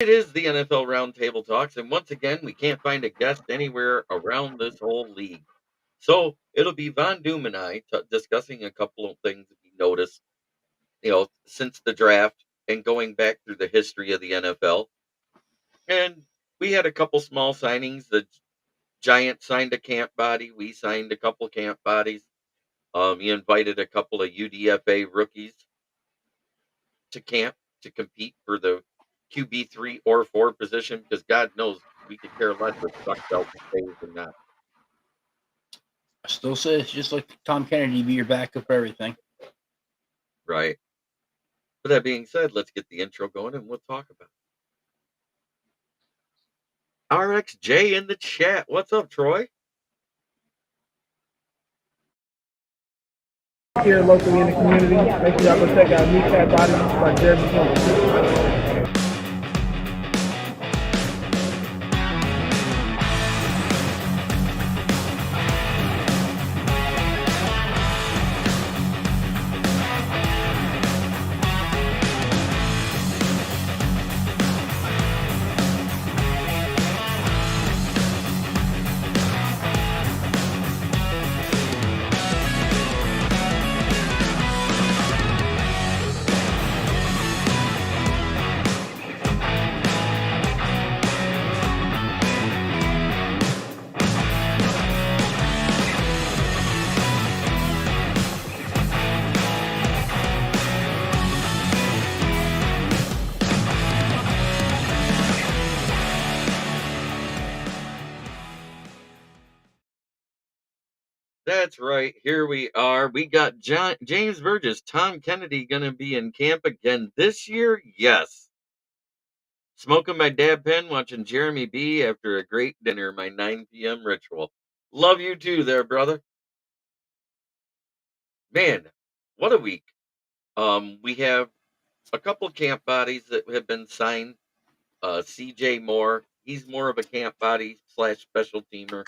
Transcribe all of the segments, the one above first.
It is the NFL Roundtable Talks, and once again, we can't find a guest anywhere around this whole league. So it'll be Von Doom and I discussing a couple of things we noticed, since the draft and going back through the history of the NFL. And we had a couple small signings. The Giants signed a camp body. We signed a couple camp bodies. He invited a couple of UDFA rookies to camp to compete for the QB 3 or 4 position because God knows we could care less if Duck Belt stays or not. I still say it's just like Tom Kennedy be your backup for everything. Right. With that being said, let's get the intro going and we'll talk about it. RXJ in the chat. What's up, Troy? Here locally in the community, make sure y'all go check out Kneecap Body by Jeremy Jones. That's right. Here we are. We got James Burgess, Tom Kennedy going to be in camp again this year? Yes. Smoking my dab pen, watching Jeremy B after a great dinner, my 9 p.m. ritual. Love you too there, brother. Man, what a week. We have a couple camp bodies that have been signed. CJ Moore, he's more of a camp body / special teamer.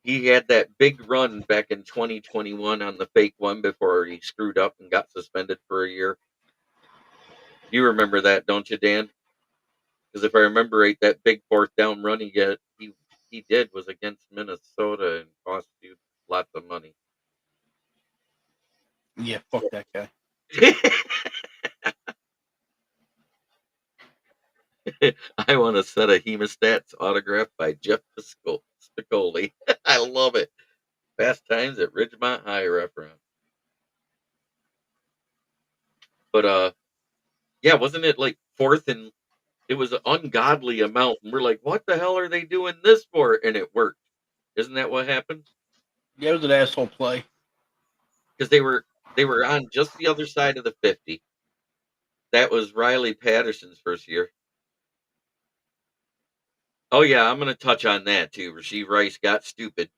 He had that big run back in 2021 on the fake one before he screwed up and got suspended for a year. You remember that, don't you, Dan? Because if I remember right, that big 4th down run he did was against Minnesota and cost you lots of money. Yeah, fuck that guy. I want a set of hemostats autographed by Jeff Spicoli. I love it. Fast Times at Ridgemont High reference. But yeah, wasn't it like 4th and it was an ungodly amount, and we're like, what the hell are they doing this for? And it worked. Isn't that what happened? Yeah, it was an asshole play. Because they were on just the other side of the 50. That was Riley Patterson's first year. Oh yeah, I'm gonna touch on that too. Rasheed Rice got stupid.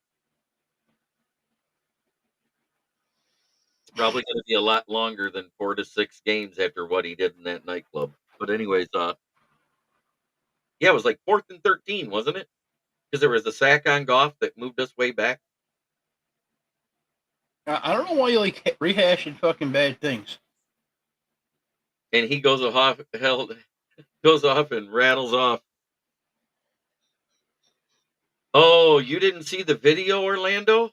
It's probably gonna be a lot longer than 4 to 6 games after what he did in that nightclub. But anyways, yeah, it was like 4th and 13, wasn't it? Because there was a sack on Goff that moved us way back. I don't know why you like rehashing fucking bad things. And he goes off and rattles off. Oh, you didn't see the video, Orlando?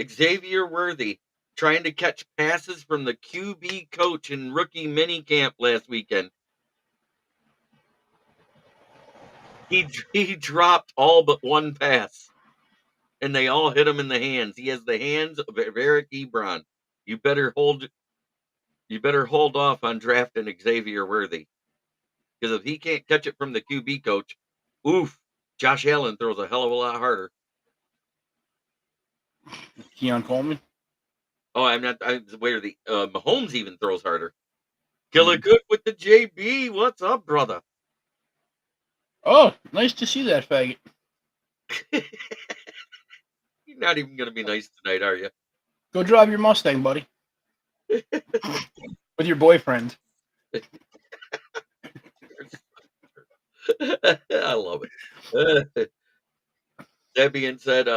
Xavier Worthy trying to catch passes from the QB coach in rookie minicamp last weekend. He dropped all but one pass, and they all hit him in the hands. He has the hands of Eric Ebron. You better hold off on drafting Xavier Worthy, because if he can't catch it from the QB coach, oof, Josh Allen throws a hell of a lot harder. Keon Coleman. Oh, I'm where the Mahomes even throws harder. Killer Cook with the JB. What's up, brother? Oh, nice to see that faggot. You're not even going to be nice tonight, are you? Go drive your Mustang, buddy. With your boyfriend. I love it. That being said,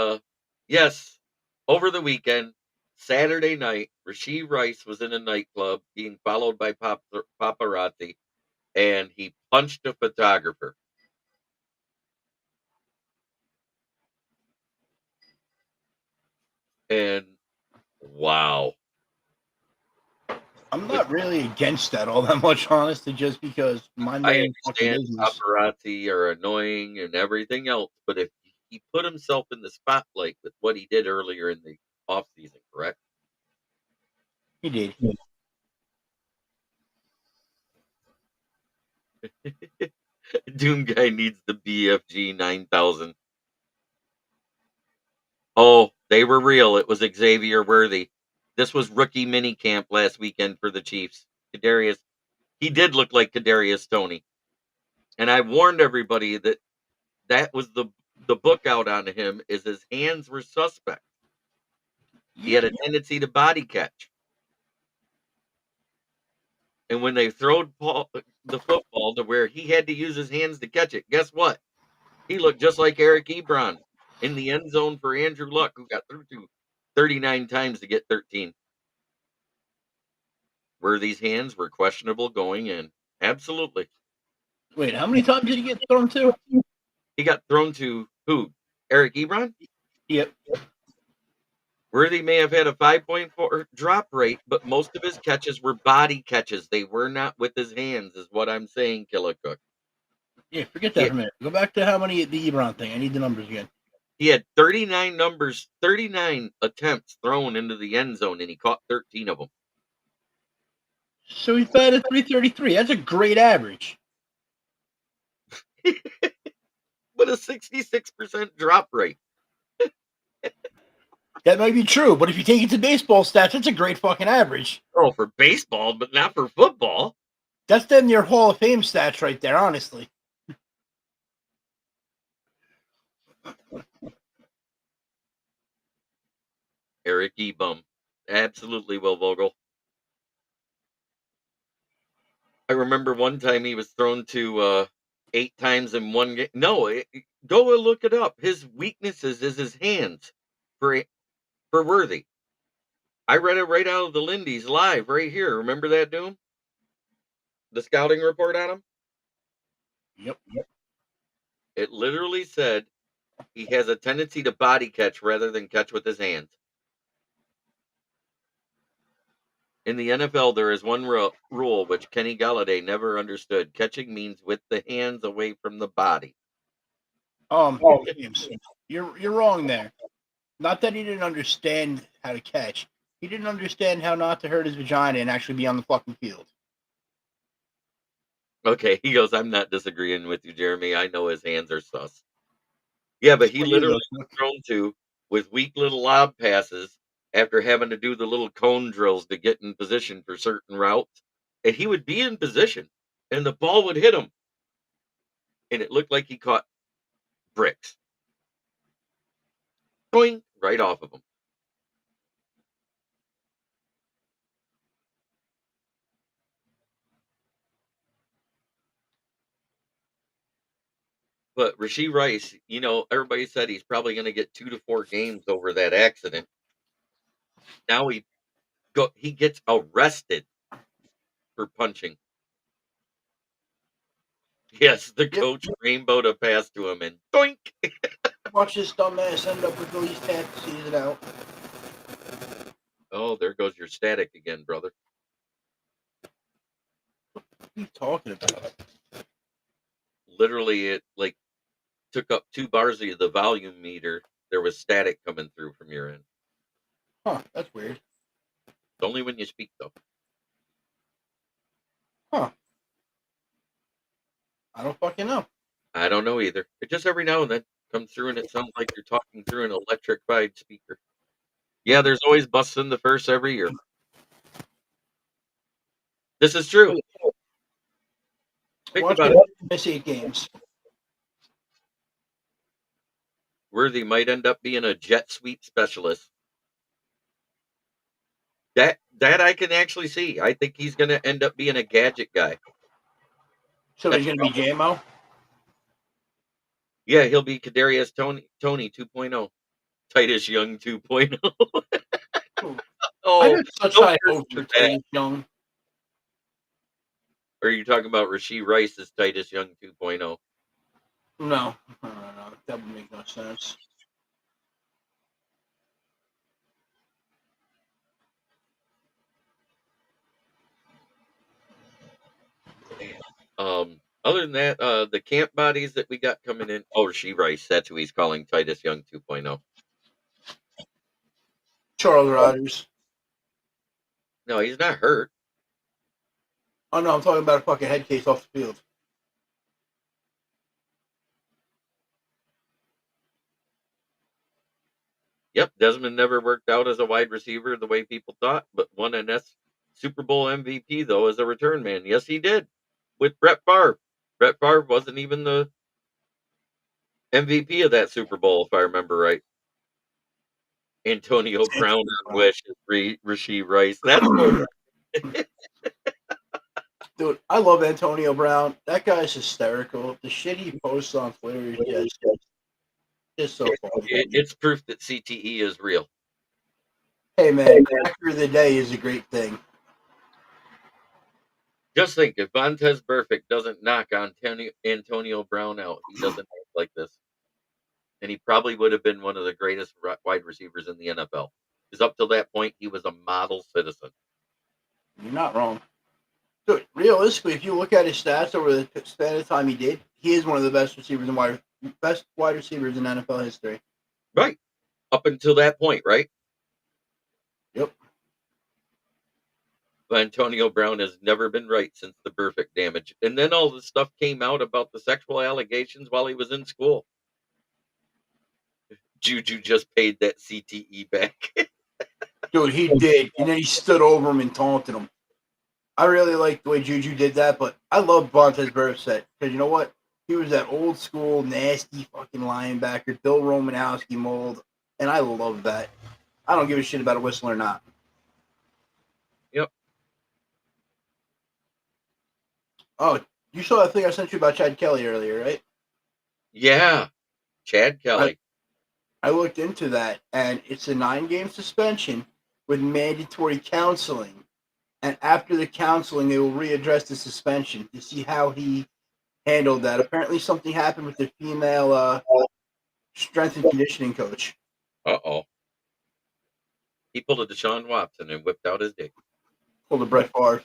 yes, over the weekend, Saturday night, Rasheed Rice was in a nightclub being followed by paparazzi. and he punched a photographer. And wow. I'm not really against that all that much, honestly, just because mind I my own fucking understand business. paparazzi are annoying and everything else, but if he put himself in the spotlight with what he did earlier in the off season, correct? He did. Doom guy needs the BFG 9000. Oh, they were real. It was Xavier Worthy. This was rookie mini camp last weekend for the Chiefs. Kadarius, he did look like Kadarius Toney, and I warned everybody that that was the book out on him. Is his hands were suspect. He had a tendency to body catch, and when they throwed the football to where he had to use his hands to catch it, guess what? He looked just like Eric Ebron in the end zone for Andrew Luck, who got through to 39 times to get 13. Where these hands were questionable going in. Absolutely. Wait, how many times did he get thrown to? He got thrown to who? Eric Ebron? Yep. Worthy may have had a 5.4 drop rate, but most of his catches were body catches. They were not with his hands, is what I'm saying, Killicook. Yeah, forget He that had, for a minute. Go back to how many the Ebron thing. I need the numbers again. he had 39 attempts thrown into the end zone, and he caught 13 of them. So he batted 333. That's a great average. But a 66% drop rate. That might be true, but if you take it to baseball stats, that's a great fucking average. Oh, for baseball, but not for football. That's damn near Hall of Fame stats right there, honestly. Eric Ebum. Absolutely, Will Vogel. I remember one time he was thrown to 8 times in one game. No, go and look it up. His weaknesses is his hands for for Worthy. I read it right out of the Lindy's live right here. Remember that, Doom? The scouting report on him? Yep. It literally said he has a tendency to body catch rather than catch with his hands. In the NFL, there is one rule which Kenny Galladay never understood. Catching means with the hands away from the body. James, you're wrong there. Not that he didn't understand how to catch. He didn't understand how not to hurt his vagina and actually be on the fucking field. Okay, he goes, I'm not disagreeing with you, Jeremy. I know his hands are sus. Yeah, but he For you, literally though, was thrown to with weak little lob passes after having to do the little cone drills to get in position for certain routes. And he would be in position and the ball would hit him. And it looked like he caught bricks. Boing, right off of him. But Rasheed Rice, everybody said he's probably going to get 2 to 4 games over that accident. Now he gets arrested for punching. Yes, the coach rainbowed a pass to him and doink. Watch this dumbass end up with at least half the season out. Oh, there goes your static again, brother. What are you talking about? Literally, it took up 2 bars of the volume meter. There was static coming through from your end. Huh, that's weird. Only when you speak, though. Huh. I don't fucking know. I don't know either. It just every now and then comes through and it sounds like you're talking through an electrified speaker. Yeah, there's always busts in the first every year. This is true. Think Watch about it. it. Miss 8 games. Worthy might end up being a jet sweep specialist. That I can actually see. I think he's going to end up being a gadget guy. So he's going to be JMO? Yeah, he'll be Kadarius Tony 2.0. Titus Young 2.0. I Oh, have such don't high curse hopes me for back. Titus Young. Or are you talking about Rasheed Rice's Titus Young 2.0? No, that would make no sense. Other than that, the camp bodies that we got coming in. Oh, Rasheed Rice. That's who he's calling Titus Young 2.0. Charles Rodgers. No, he's not hurt. Oh no, I'm talking about a fucking head case off the field. Yep, Desmond never worked out as a wide receiver the way people thought, but won an Super Bowl MVP though as a return man. Yes, he did with Brett Favre. Brett Favre wasn't even the MVP of that Super Bowl, if I remember right. Antonio Brown on Wish, Rasheed Rice. That's more. Dude, I love Antonio Brown. That guy's hysterical. The shit he posts on Twitter is just so funny. It's proof that CTE is real. Hey man, after the day is a great thing. Just think, if Vontez Burfict doesn't knock Antonio Brown out, he doesn't act like this. And he probably would have been one of the greatest wide receivers in the NFL. Because up till that point, he was a model citizen. You're not wrong. Dude, realistically, if you look at his stats over the span of time he is one of the best wide receivers in NFL history. Right. Up until that point, right? Yep. Antonio Brown has never been right since the Burfict damage. And then all the stuff came out about the sexual allegations while he was in school. Juju just paid that CTE back. Dude, he did. And then he stood over him and taunted him. I really like the way Juju did that, but I love Vontez Burfict because you know what? He was that old school, nasty fucking linebacker, Bill Romanowski mold, and I love that. I don't give a shit about a whistle or not. Yep. Oh, you saw that thing I sent you about Chad Kelly earlier, right? Yeah. Chad Kelly. I looked into that, and it's a 9-game suspension with mandatory counseling. And after the counseling, they will readdress the suspension to see how he handled that. Apparently, something happened with the female strength and conditioning coach. Uh-oh. He pulled a Deshaun Watson and whipped out his dick. Pulled a Brett Favre.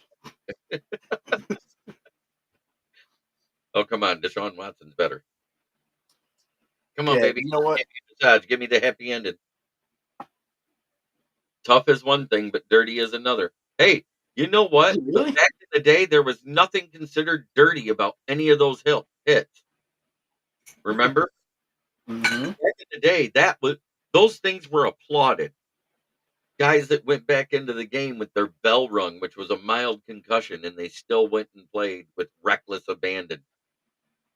Oh, come on. Deshaun Watson's better. Come on, Yeah, baby. you know what? Give me the happy ending. Tough is one thing, but dirty is another. Hey, you know what? Really? Back in the day, there was nothing considered dirty about any of those hits. Remember? Mm-hmm. Back in the day, those things were applauded. Guys that went back into the game with their bell rung, which was a mild concussion, and they still went and played with reckless abandon.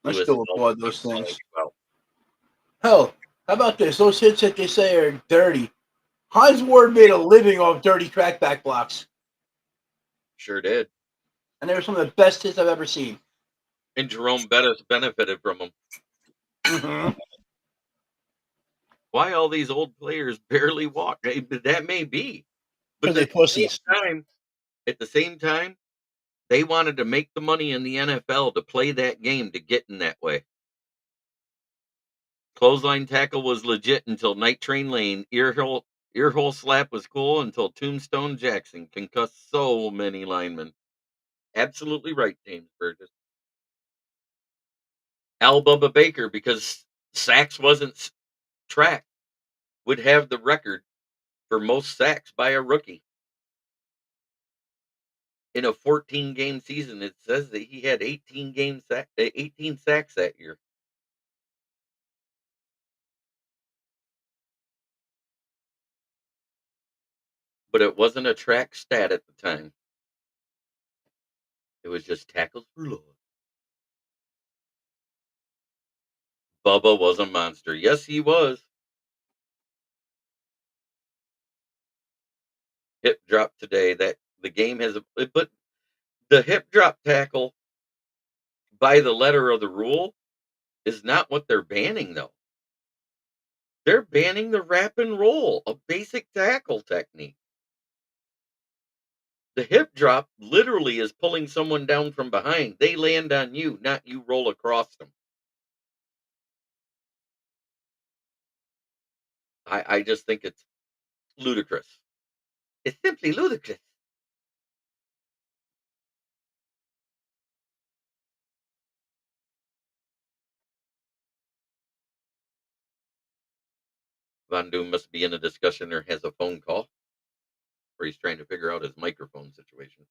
I still applaud those things. Well, Hell, how about this? Those hits that they say are dirty. Heinz Ward made a living off dirty crackback blocks. sure did. And they were some of the best hits I've ever seen. And Jerome Bettis benefited from them. Mm-hmm. Why all these old players barely walk? That may be. But Because they pussies. At the same time, they wanted to make the money in the NFL to play that game to get in that way. Clothesline tackle was legit until Night Train Lane. Earhole slap was cool until Tombstone Jackson concussed so many linemen. Absolutely right, James Burgess. Al Bubba Baker, because sacks wasn't tracked, would have the record for most sacks by a rookie. In a 14-game season, it says that he had 18 sacks that year. But it wasn't a track stat at the time. It was just tackles for loss. Bubba was a monster. Yes, he was. Hip drop today. That the game has but the hip drop tackle by the letter of the rule is not what they're banning though. They're banning the wrap and roll, a basic tackle technique. The hip drop literally is pulling someone down from behind. They land on you, not you roll across them. I just think it's ludicrous. It's simply ludicrous. Von Doom must be in a discussion or has a phone call, or he's trying to figure out his microphone situation.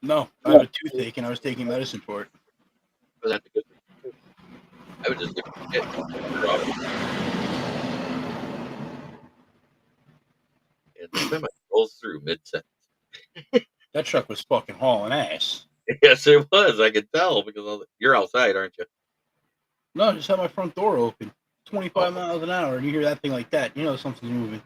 No, I have a toothache and I was taking medicine for it. But that's a good thing too. I would just give him a hit. And the semi rolls through mid sentence. That truck was fucking hauling ass. Yes, it was. I could tell because you're outside, aren't you? No, I just had my front door open. 25 Oh, miles an hour, and you hear that thing like that, you know something's moving.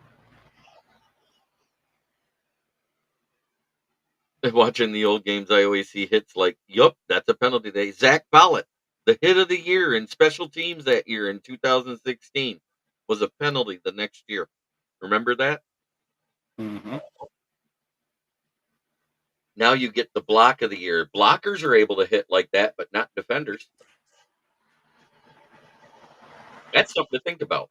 watching the old games, I always see hits like, "Yup, that's a penalty day." Zach Follett, the hit of the year in special teams that year in 2016, was a penalty the next year. Remember that? Mm-hmm. Now you get the block of the year. Blockers are able to hit like that, but not defenders. That's something to think about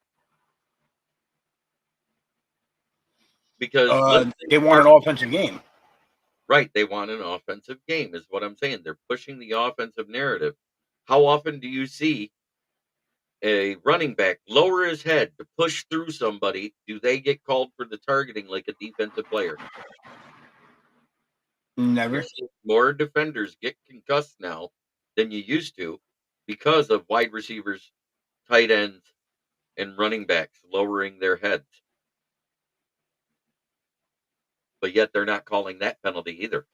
because let's say They want you're an offensive game. right. They want an offensive game, is what I'm saying. They're pushing the offensive narrative. How often do you see a running back lower his head to push through somebody? Do they get called for the targeting like a defensive player? You're Never. seeing more defenders get concussed now than you used to because of wide receivers, tight ends, and running backs lowering their heads. But yet they're not calling that penalty either.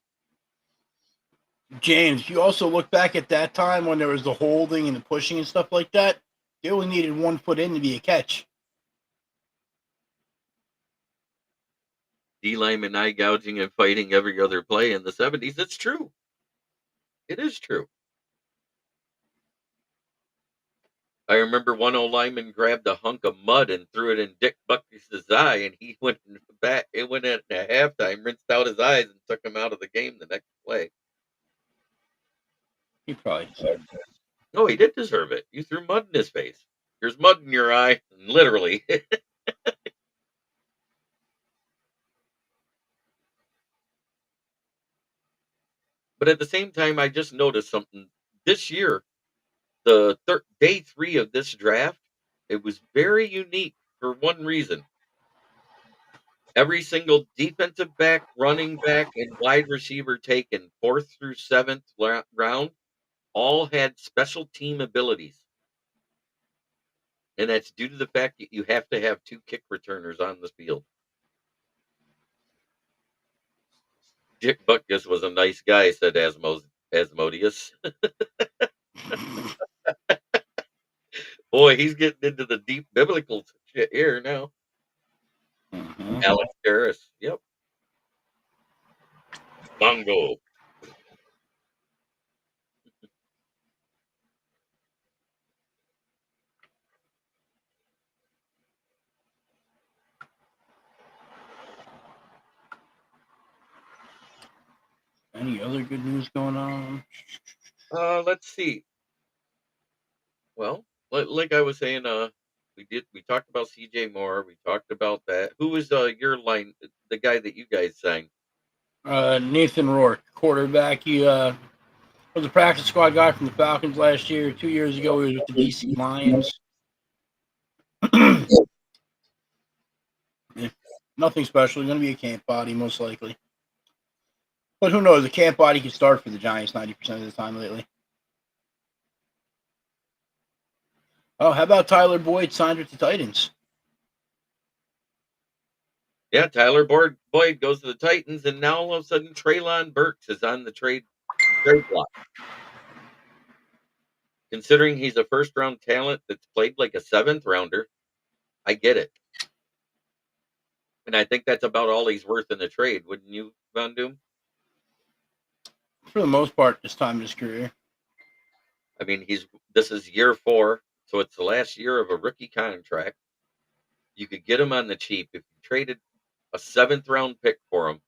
James, you also look back at that time when there was the holding and the pushing and stuff like that. They only needed 1 foot in to be a catch. D lineman eye gouging and fighting every other play in the 70s. It's true. It is true. I remember one old lineman grabbed a hunk of mud and threw it in Dick Buckus' eye, and he went in the back. It went in at halftime, rinsed out his eyes, and took him out of the game the next play. He probably deserved it. No, he did deserve it. You threw mud in his face. There's mud in your eye, literally. But at the same time, I just noticed something this year. The day 3 of this draft, it was very unique for one reason. Every single defensive back, running back, and wide receiver taken 4th through 7th round all had special team abilities. And that's due to the fact that you have to have 2 kick returners on the field. Dick Butkus was a nice guy, said Asmodeus. Boy, he's getting into the deep biblical shit here now. Mm-hmm. Alex Harris. Yep. Bongo. Any other good news going on? Let's see. Well, like I was saying, we talked about CJ Moore, we talked about that. Who was your line the guy that you guys sang? Nathan Rourke, quarterback. He was a practice squad guy from the Falcons last year. 2 years ago, he was with the DC Lions. Yeah, nothing special. He's going to be a camp body, most likely. But who knows? A camp body can start for the Giants 90% of the time lately. Oh, how about Tyler Boyd signed with the Titans? Yeah, Tyler Boyd goes to the Titans, and now all of a sudden Traylon Burks is on the trade block. Considering he's a first round talent that's played like a 7th rounder, I get it. And I think that's about all he's worth in a trade, wouldn't you, Von Doom? For the most part, this time in his career. I mean, this is year 4, so it's the last year of a rookie contract. You could get him on the cheap if you traded. a 7th-round pick for him.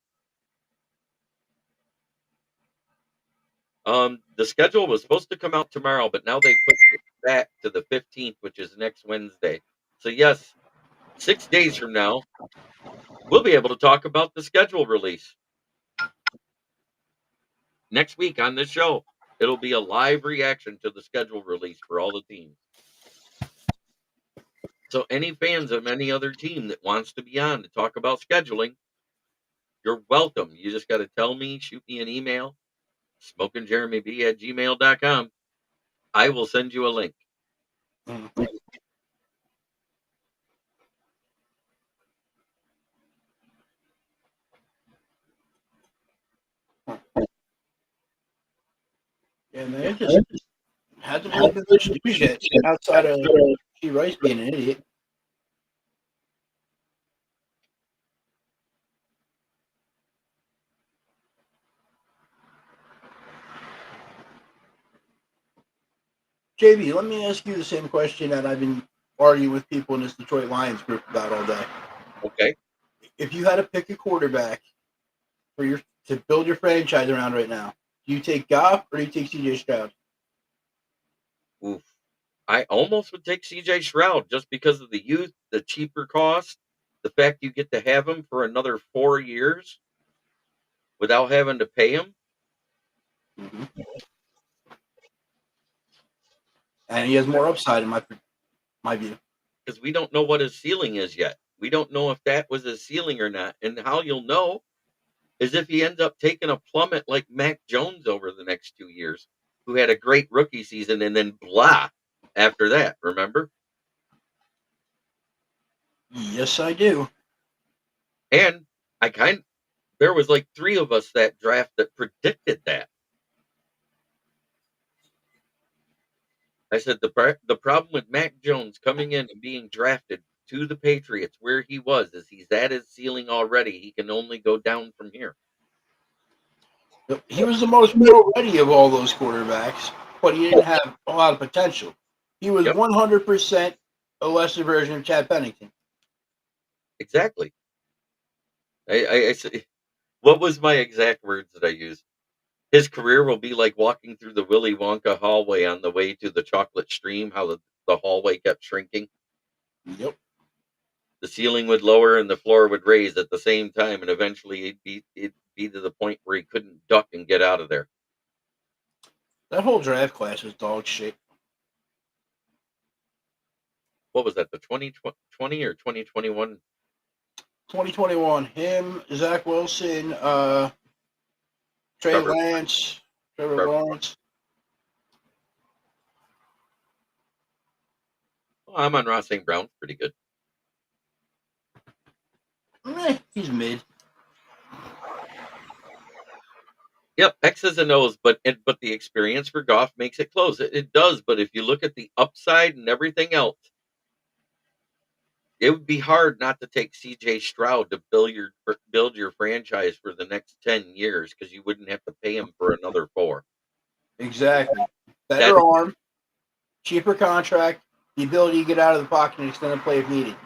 The schedule was supposed to come out tomorrow, but now they pushed it back to the 15th, which is next Wednesday. So yes, 6 days from now, we'll be able to talk about the schedule release. Next week on this show, it'll be a live reaction to the schedule release for all the teams. So any fans of any other team that wants to be on to talk about scheduling, you're welcome. You just got to tell me, shoot me an email, smokingjeremyb@gmail.com. I will send you a link. Mm. Yeah, man, it just hasn't really been much news yet outside of G. Rice being an idiot. JB, let me ask you the same question that I've been arguing with people in this Detroit Lions group about all day. Okay. If you had to pick a quarterback for your to build your franchise around right now, do you take Goff or do you take CJ Stroud? Oof. I almost would take CJ Stroud just because of the youth, the cheaper cost, the fact you get to have him for another 4 years without having to pay him. Mm-hmm. And he has more upside in my view. Because we don't know what his ceiling is yet. We don't know if that was his ceiling or not. And how you'll know is if he ends up taking a plummet like Mac Jones over the next 2 years, who had a great rookie season and then blah after that. Remember? Yes, I do. And there was like 3 of us that draft that predicted that. I said the problem with Mac Jones coming in and being drafted to the Patriots where he was is he's at his ceiling already. He can only go down from here. He was the most pro ready of all those quarterbacks, but he didn't have a lot of potential. He was Yep, 100% a lesser version of Chad Pennington. exactly. I said, what was my exact words that I used? His career will be like walking through the Willy Wonka hallway on the way to the chocolate stream, how the hallway kept shrinking. Yep. The ceiling would lower and the floor would raise at the same time, and eventually it'd be to the point where he couldn't duck and get out of there. That whole draft class was dog shit. What was that, the 2020 or 2021? 2021, him, Zach Wilson, Trey Trevor, Lance, Trevor Trevor. Lawrence. Well, Amon-Ra St. Brown's pretty good. He's mid. Yep, X's and O's, but the experience for Goff makes it close. It does, but if you look at the upside and everything else, it would be hard not to take CJ Stroud to build your franchise for the next 10 years because you wouldn't have to pay him for another 4. Exactly. That Better arm, cheaper contract, the ability to get out of the pocket and extend the play if needed.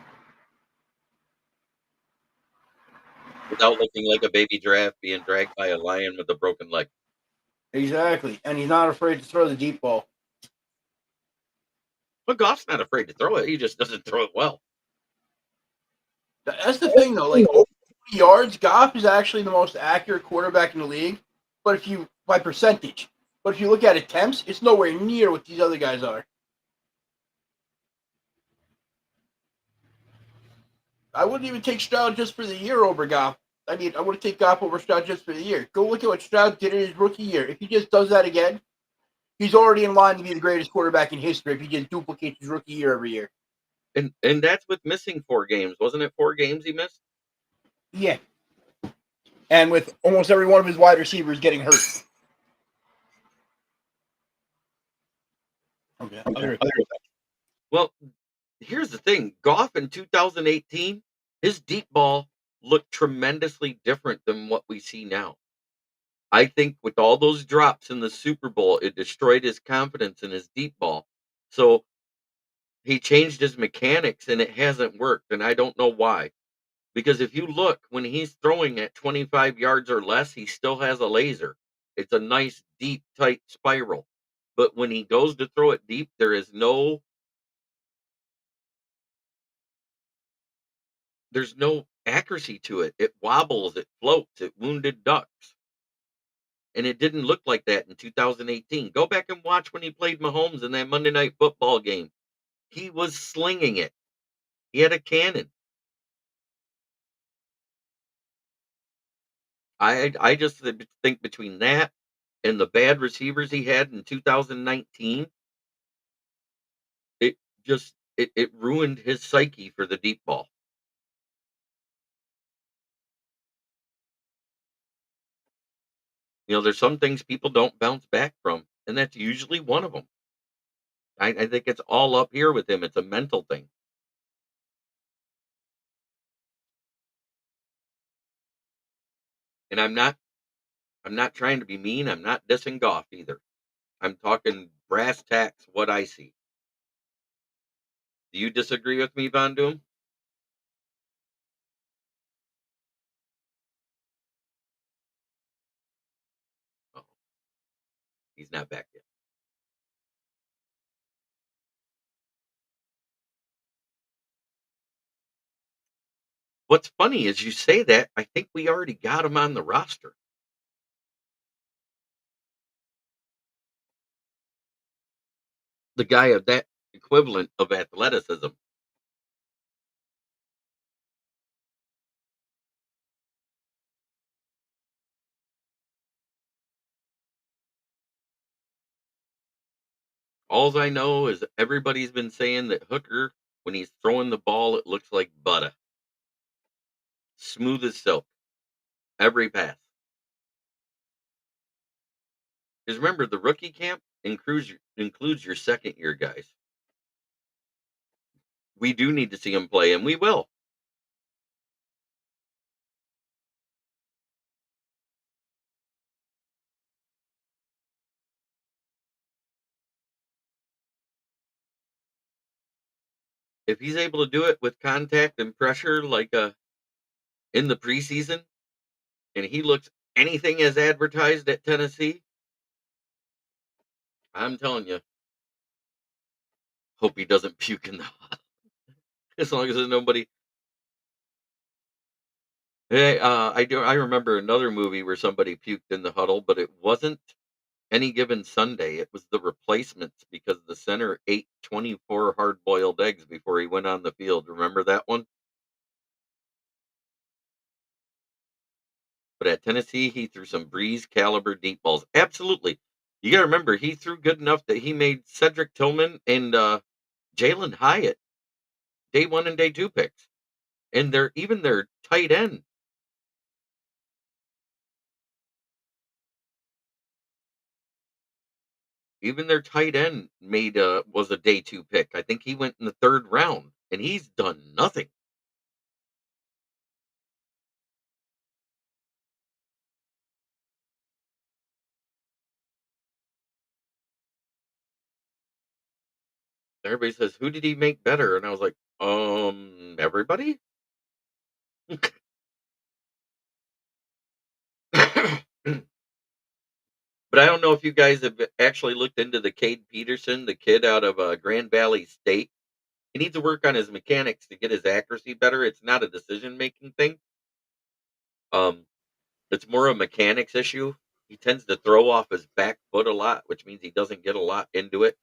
without looking like a baby giraffe being dragged by a lion with a broken leg. Exactly. And he's not afraid to throw the deep ball. But Goff's not afraid to throw it. He just doesn't throw it well. That's the thing, though. Like, over 40 yards, Goff is actually the most accurate quarterback in the league, but by percentage. But if you look at attempts, it's nowhere near what these other guys are. I wouldn't even take Stroud just for the year over Goff. I mean, I would take Goff over Stroud just for the year. Go look at what Stroud did in his rookie year. If he just does that again, he's already in line to be the greatest quarterback in history if he just duplicates his rookie year every year. And that's with missing 4 games. Wasn't it 4 games he missed? Yeah. And with almost every one of his wide receivers getting hurt. Okay. Well, here's the thing. Goff in 2018, his deep ball looked tremendously different than what we see now. I think with all those drops in the Super Bowl, it destroyed his confidence in his deep ball. So he changed his mechanics and it hasn't worked. And I don't know why. Because if you look, when he's throwing at 25 yards or less, he still has a laser. It's a nice, deep, tight spiral. But when he goes to throw it deep, there's no accuracy to it. It wobbles, it floats, it wounded ducks. And it didn't look like that in 2018. Go back and watch when he played Mahomes in that Monday Night Football game. He was slinging it. He had a cannon. I just think between that and the bad receivers he had in 2019, it it ruined his psyche for the deep ball. There's some things people don't bounce back from, and that's usually one of them. I think it's all up here with him. It's a mental thing. And I'm not trying to be mean. I'm not dissing Goff either. I'm talking brass tacks what I see. Do you disagree with me, Von Doom? Oh, he's not back yet. What's funny is you say that, I think we already got him on the roster. The guy of that equivalent of athleticism. Alls I know is everybody's been saying that Hooker, when he's throwing the ball, it looks like butter. Smooth as silk. Every pass. Because remember, the rookie camp includes your second year guys. We do need to see him play, and we will. If he's able to do it with contact and pressure like in the preseason, and he looks anything as advertised at Tennessee, I'm telling you, hope he doesn't puke in the as long as there's nobody. Hey, I remember another movie where somebody puked in the huddle, but it wasn't Any Given Sunday. It was the replacements because the center ate 24 hard-boiled eggs before he went on the field. Remember that one? But at Tennessee, he threw some Breeze caliber deep balls. Absolutely. You got to remember, he threw good enough that he made Cedric Tillman and Jalen Hyatt day one and day two picks. And their tight end. Even their tight end was a day two pick. I think he went in the third round, and he's done nothing. Everybody says, "Who did he make better?" And I was like, everybody." But I don't know if you guys have actually looked into the Cade Peterson, the kid out of Grand Valley State. He needs to work on his mechanics to get his accuracy better. It's not a decision making thing. Um, it's more a mechanics issue. He tends to throw off his back foot a lot, which means he doesn't get a lot into it.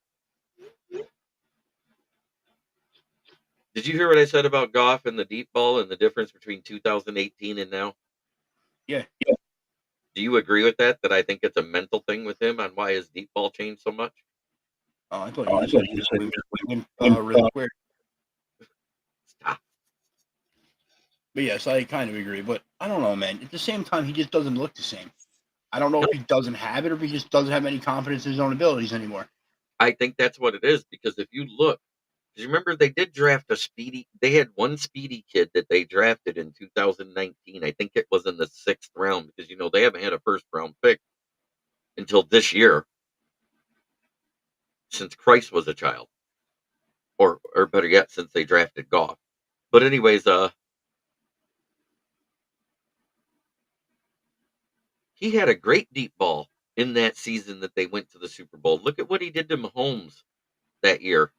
Did you hear what I said about Goff and the deep ball and the difference between 2018 and now? Yeah. Do you agree with that? That I think it's a mental thing with him on why his deep ball changed so much? Oh, I thought you just said he just went really quick. Stop. But yes, I kind of agree. But I don't know, man. At the same time, he just doesn't look the same. I don't know if he doesn't have it or if he just doesn't have any confidence in his own abilities anymore. I think that's what it is because if you look, because remember they did draft a speedy. They had one speedy kid that they drafted in 2019. I think it was in the sixth round because they haven't had a first round pick until this year since Christ was a child, or better yet, since they drafted Goff. But anyways, He had a great deep ball in that season that they went to the Super Bowl. Look at what he did to Mahomes that year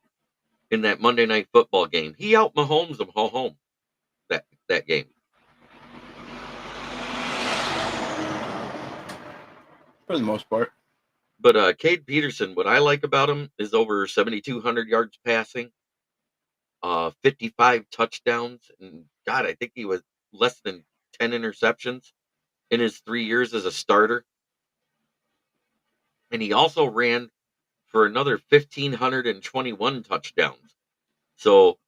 in that Monday Night Football game. He out Mahomes them home that game. For the most part. But Cade Peterson, what I like about him is over 7,200 yards passing, 55 touchdowns, and God, I think he was less than 10 interceptions in his 3 years as a starter. And he also ran for another 1,521 touchdowns. So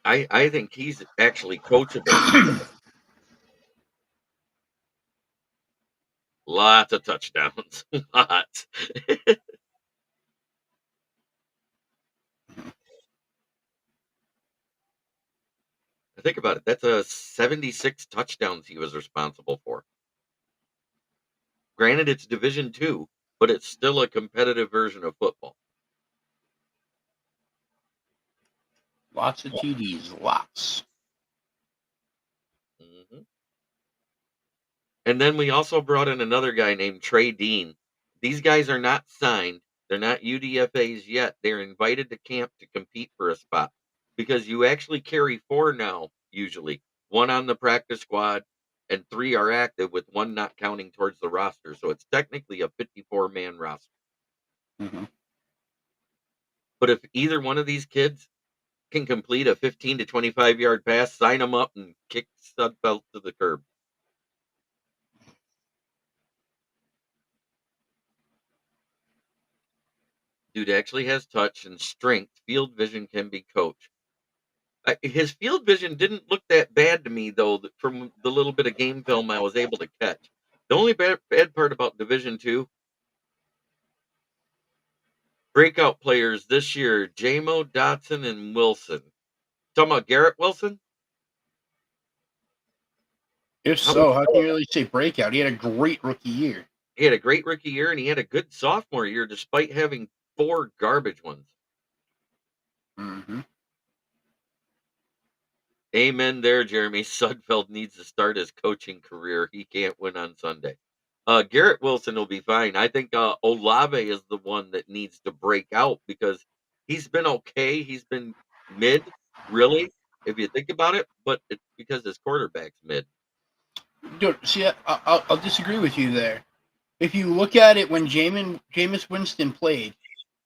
I think he's actually coachable. Lots of touchdowns. Lots. Think about it. That's a 76 touchdowns he was responsible for. Granted, it's Division Two, but it's still a competitive version of football. Lots of TDs, lots. hmm And then we also brought in another guy named Trey Dean. These guys are not signed. They're not UDFAs yet. They're invited to camp to compete for a spot because you actually carry four now, usually. One on the practice squad and three are active, with one not counting towards the roster. So it's technically a 54-man roster. Mm-hmm. But if either one of these kids can complete a 15 to 25-yard pass, sign them up and kick Sudfeld to the curb. Dude actually has touch and strength. Field vision can be coached. His field vision didn't look that bad to me, though, from the little bit of game film I was able to catch. The only bad part about Division Two, breakout players this year, J-Mo, Dotson, and Wilson. Talking about Garrett Wilson? If so, how can you really say breakout? He had a great rookie year. He had a great rookie year, and he had a good sophomore year, despite having 4 garbage ones. Mm-hmm. Amen there, Jeremy. Sudfeld needs to start his coaching career. He can't win on Sunday. Garrett Wilson will be fine. I think Olave is the one that needs to break out because he's been okay. He's been mid, really, if you think about it, but it's because his quarterback's mid. Dude, see, I'll disagree with you there. If you look at it when Jameis Winston played,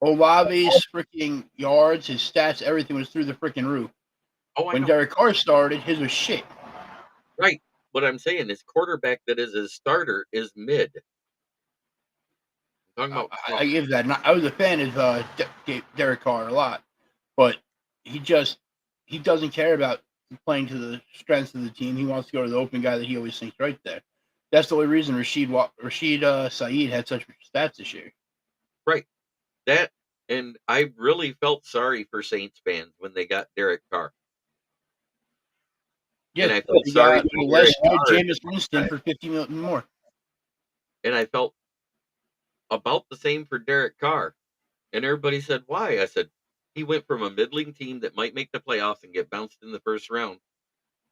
Olave's freaking yards, his stats, everything was through the freaking roof. Oh, I When know. Derek Carr started, his was shit. Right. What I'm saying is quarterback that is his starter is mid. I'm talking about I give that. I was a fan of Derek Carr a lot, but he doesn't care about playing to the strengths of the team. He wants to go to the open guy that he always thinks right there. That's the only reason Rashid Saeed had such stats this year. right. That, and I really felt sorry for Saints fans when they got Derek Carr. Yeah, And I felt he sorry got for less Derek good Carr. Jameis Winston for $50 million more. And I felt about the same for Derek Carr. And everybody said, why? I said, he went from a middling team that might make the playoffs and get bounced in the first round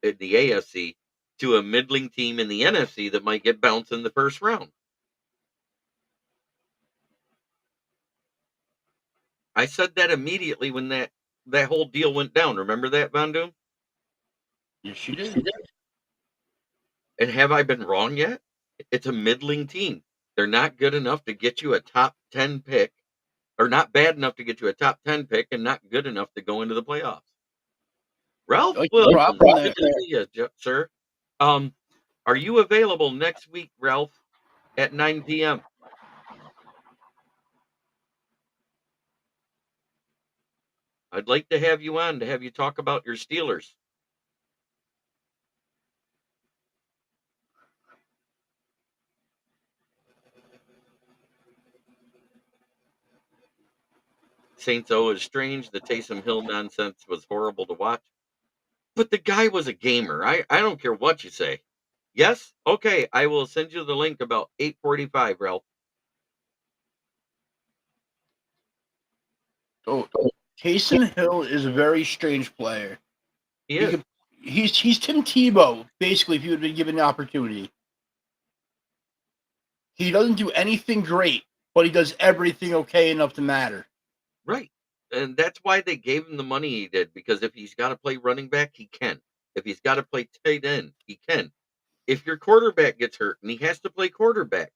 in the AFC to a middling team in the NFC that might get bounced in the first round. I said that immediately when that whole deal went down. Remember that, Von Doom? Yes, you did. And have I been wrong yet? It's a middling team. They're not good enough to get you a top 10 pick, or not bad enough to get you a top 10 pick, and not good enough to go into the playoffs. Ralph Like the Wilson, problem good there. to see you, sir. Are you available next week, Ralph, at 9 p.m.? I'd like to have you on to have you talk about your Steelers. Saints O is strange. The Taysom Hill nonsense was horrible to watch. But the guy was a gamer. I don't care what you say. Yes? Okay, I will send you the link about 8:45, Ralph. So Taysom Hill is a very strange player. He is. He's Tim Tebow, basically, if he would have been given the opportunity. He doesn't do anything great, but he does everything okay enough to matter. Right. And that's why they gave him the money he did, because if he's got to play running back, he can. If he's got to play tight end, he can. If your quarterback gets hurt and he has to play quarterback,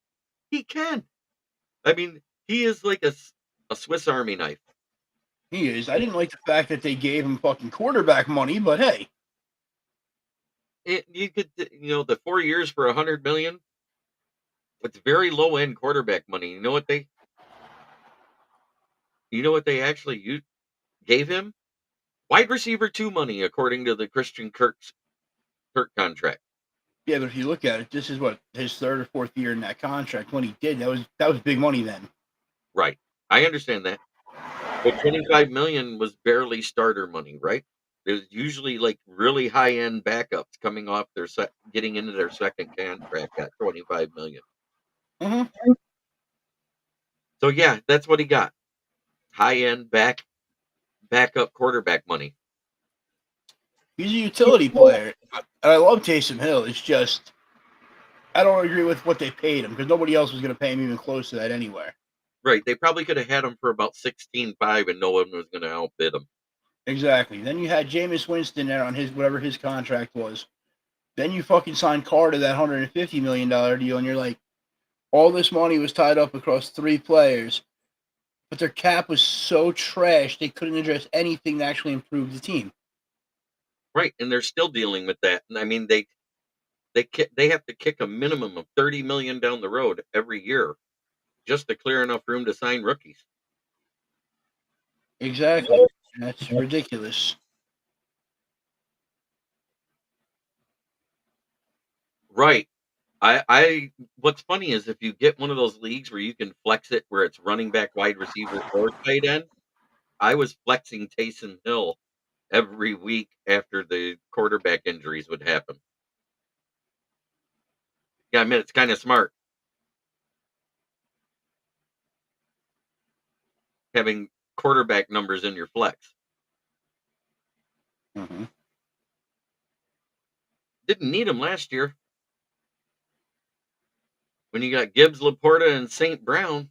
he can. I mean, he is like a Swiss Army knife. He is. I didn't like the fact that they gave him fucking quarterback money, but hey. You could, the 4 years for 100 million. It's very low end quarterback money. You know what they actually gave him? Wide receiver 2 money, according to the Christian Kirk contract. Yeah, but if you look at it, this is what his third or fourth year in that contract. When he did, that was big money then. Right. I understand that. But 25 million was barely starter money, right? There's usually like really high end backups coming off getting into their second contract at 25 million. Mm-hmm. So yeah, that's what he got. High end backup quarterback money. He's a utility player, and I love Taysom Hill. It's just I don't agree with what they paid him because nobody else was going to pay him even close to that anywhere. Right. They probably could have had him for about 16.5 and no one was going to outbid him. Exactly. Then you had Jameis Winston there on his whatever his contract was. Then you fucking signed Carr to that $150 million deal, and you're like, all this money was tied up across 3 players, but their cap was so trash they couldn't address anything to actually improve the team. Right. And they're still dealing with that. And I mean, they have to kick a minimum of 30 million down the road every year just to clear enough room to sign rookies. Exactly. That's ridiculous. Right. I what's funny is if you get one of those leagues where you can flex it where it's running back, wide receiver, or tight end. I was flexing Taysom Hill every week after the quarterback injuries would happen. Yeah, I mean it's kind of smart having quarterback numbers in your flex. Mm-hmm. Didn't need them last year when you got Gibbs, Laporta, and St. Brown.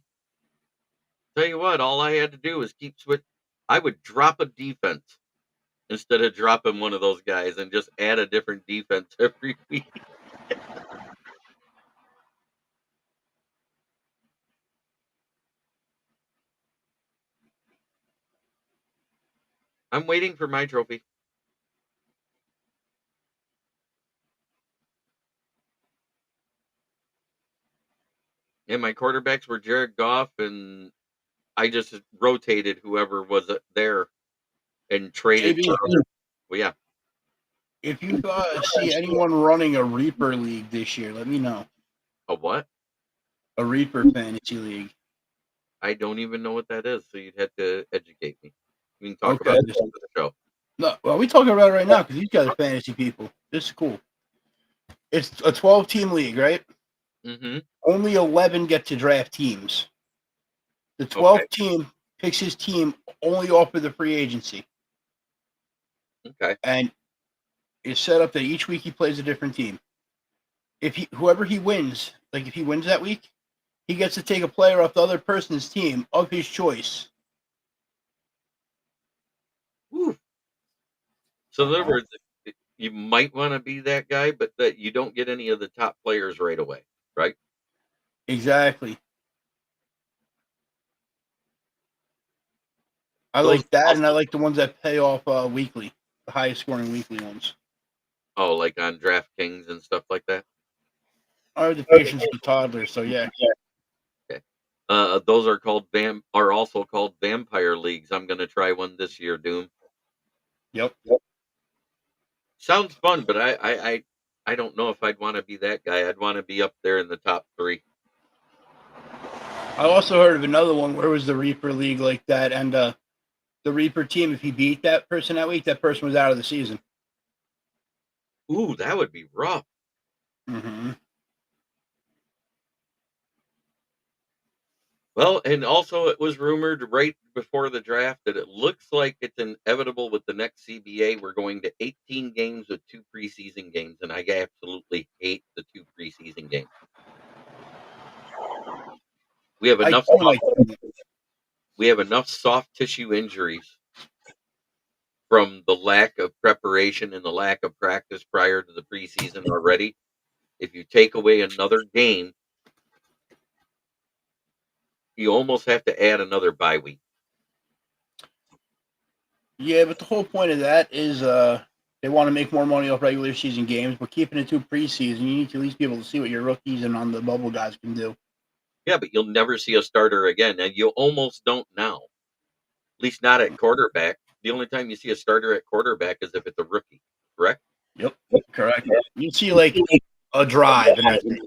Tell you what, all I had to do was keep switch. I would drop a defense instead of dropping one of those guys and just add a different defense every week. I'm waiting for my trophy. And my quarterbacks were Jared Goff, and I just rotated whoever was there and traded. JB, Well, yeah. if you see anyone running a Reaper League this year, let me know. A what? A Reaper Fantasy League. I don't even know what that is, so you'd have to educate me. We can talk Okay. about this on the show. No, well, we're talking about it right now because these guys are fantasy people. This is cool. It's a 12-team league, right? Mm-hmm. Only 11 get to draft teams. The 12th Okay. team picks his team only off of the free agency. Okay. And it's set up that each week he plays a different team. If whoever he wins, like if he wins that week, he gets to take a player off the other person's team of his choice. Woo. So in other words, you might want to be that guy, but that you don't get any of the top players right away, right? Exactly. I Those like that, and I also, like the ones that pay off weekly, the highest scoring weekly ones. like on DraftKings and stuff like that. I have the patience for toddlers, so yeah. Okay. Those are also called vampire leagues. I'm going to try one this year, Doom. Yep. Sounds fun, but I don't know if I'd want to be that guy. I'd want to be up there in the top 3. I also heard of another one where it was the Reaper League like that, and the Reaper team, if he beat that person that week, that person was out of the season. Ooh, that would be rough. Mm-hmm. Well, and also it was rumored right before the draft that it looks like it's inevitable with the next CBA. We're going to 18 games with 2 preseason games, and I absolutely hate the 2 preseason games. We have I enough don't like we have enough soft tissue injuries from the lack of preparation and the lack of practice prior to the preseason already. If you take away another game, you almost have to add another bye week. Yeah, but the whole point of that is they want to make more money off regular season games, but keeping it to preseason, you need to at least be able to see what your rookies and on the bubble guys can do. Yeah, but you'll never see a starter again, and you almost don't now. At least not at quarterback. The only time you see a starter at quarterback is if it's a rookie, correct? Yep, correct. You see like a drive and that's it.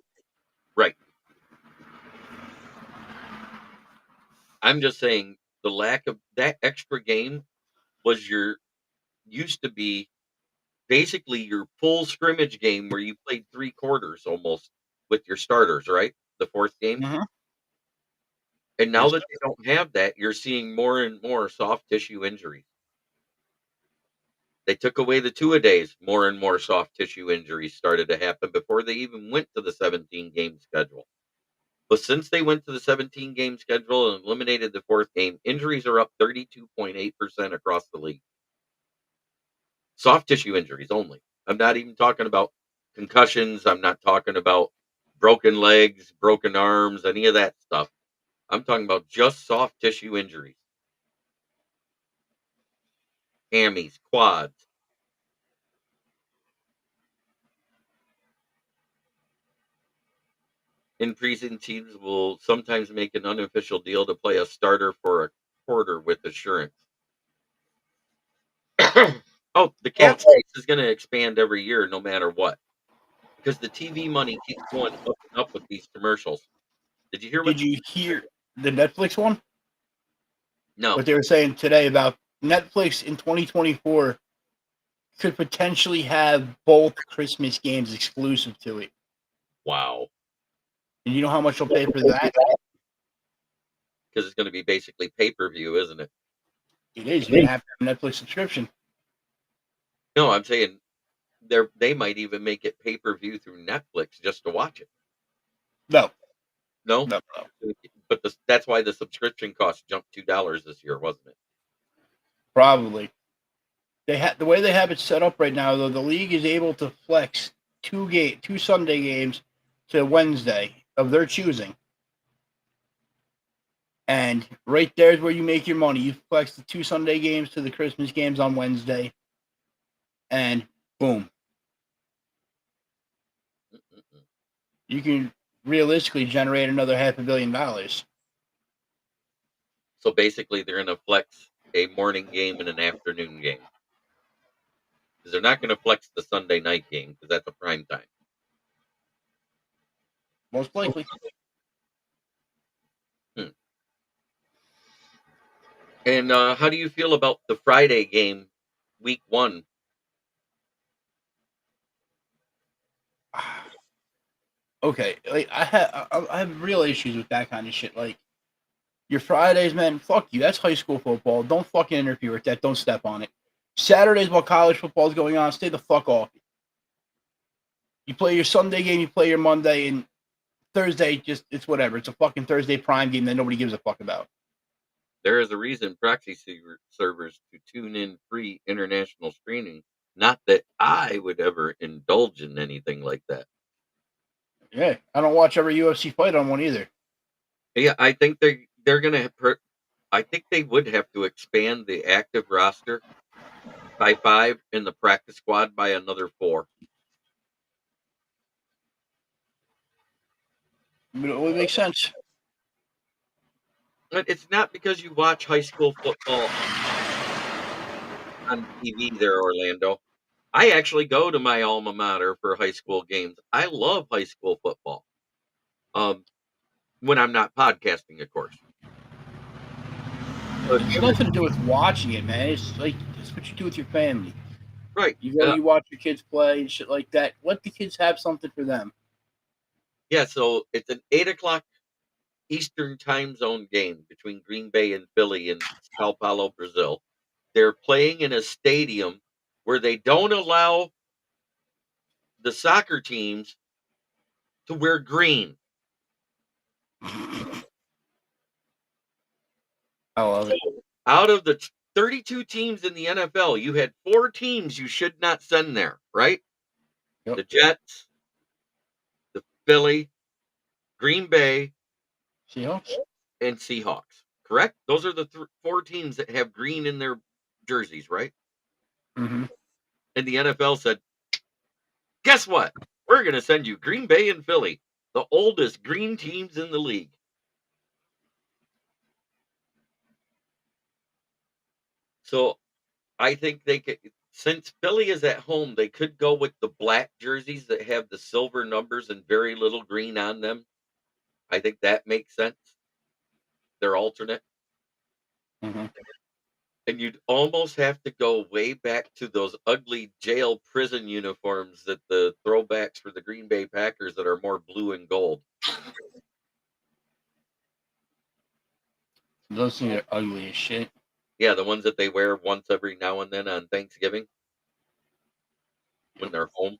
Right. I'm just saying the lack of that extra game was your used to be basically your full scrimmage game where you played 3 quarters almost with your starters, right? The 4th game. Mm-hmm. And now Yes, that they don't have that, you're seeing more and more soft tissue injuries. They took away the two-a-days, more and more soft tissue injuries started to happen before they even went to the 17-game schedule. But since they went to the 17-game schedule and eliminated the 4th game, injuries are up 32.8% across the league. Soft tissue injuries only. I'm not even talking about concussions. I'm not talking about broken legs, broken arms, any of that stuff. I'm talking about just soft tissue injuries. Hammies, quads. In-preseason teams will sometimes make an unofficial deal to play a starter for a quarter with assurance. Oh, the Oh, cap space is going to expand every year no matter what because the TV money keeps going up and up with these commercials. Did you hear what? did you hear the Netflix one? No. What they were saying today about Netflix in 2024 could potentially have both Christmas games exclusive to it. Wow. And you know how much they'll pay for that? Because it's going to be basically pay-per-view, isn't it? It is. You're gonna have to have a Netflix subscription. No, I'm saying they might even make it pay-per-view through Netflix just to watch it. No, No, no, no. but that's why the subscription cost jumped $2 this year, wasn't it? Probably. The way they have it set up right now, though, the league is able to flex two Sunday games to Wednesday of their choosing. And right there is where you make your money. You flex the 2 Sunday games to the Christmas games on Wednesday, and boom, Mm-mm-mm. you can realistically generate another $500 million. So basically, they're going to flex a morning game and an afternoon game because they're not going to flex the Sunday night game because that's a prime time. Most likely. Hmm. And how do you feel about the Friday game, week 1? Okay, like I have real issues with that kind of shit. Like your Fridays, man, fuck you. That's high school football. Don't fucking interfere with that. Don't step on it. Saturdays while college football is going on, stay the fuck off. You play your Sunday game, you play your Monday, and Thursday just it's whatever. It's a fucking Thursday prime game that nobody gives a fuck about. There is a reason proxy servers to tune in free international streaming. Not that I would ever indulge in anything like that. Yeah, I don't watch every UFC fight on one either. Yeah, I think they're gonna. I think they would have to expand the active roster by 5 and the practice squad by another 4. But it only makes sense. But it's not because you watch high school football on TV there, Orlando. I actually go to my alma mater for high school games. I love high school football. Um, when I'm not podcasting, of course. But It's nothing to do with watching it, man. It's like it's what you do with your family. right, You go, you watch your kids play and shit like that. Let the kids have something for them. yeah. So it's an 8 o'clock Eastern time zone game between Green Bay and Philly in Sao Paulo, Brazil. They're playing in a stadium where they don't allow the soccer teams to wear green. I love it. So out of the 32 teams in the NFL, you had 4 teams you should not send there, right? Yep. The Jets, the Philly, Green Bay, Seahawks? and Seahawks. Correct? Those are the 4 teams that have green in their jerseys, right? Mm-hmm. And the NFL said, guess what? We're going to send you Green Bay and Philly, the oldest green teams in the league. So I think they could, since Philly is at home, they could go with the black jerseys that have the silver numbers and very little green on them. I think that makes sense. They're alternate. Mm-hmm. And you'd almost have to go way back to those ugly jail prison uniforms that the throwbacks for the Green Bay Packers that are more blue and gold. Those things are ugly as shit. Yeah, the ones that they wear once every now and then on Thanksgiving when they're home.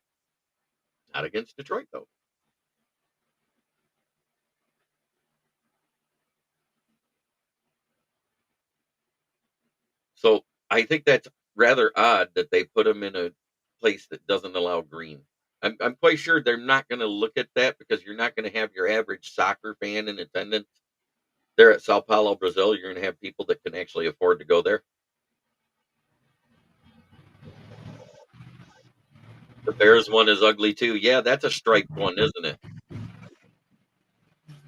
Not against Detroit, though. So I think that's rather odd that they put them in a place that doesn't allow green. I'm quite sure they're not going to look at that because you're not going to have your average soccer fan in attendance there at Sao Paulo, Brazil. You're going to have people that can actually afford to go there. The Bears one is ugly too. Yeah, that's a striped one, isn't it?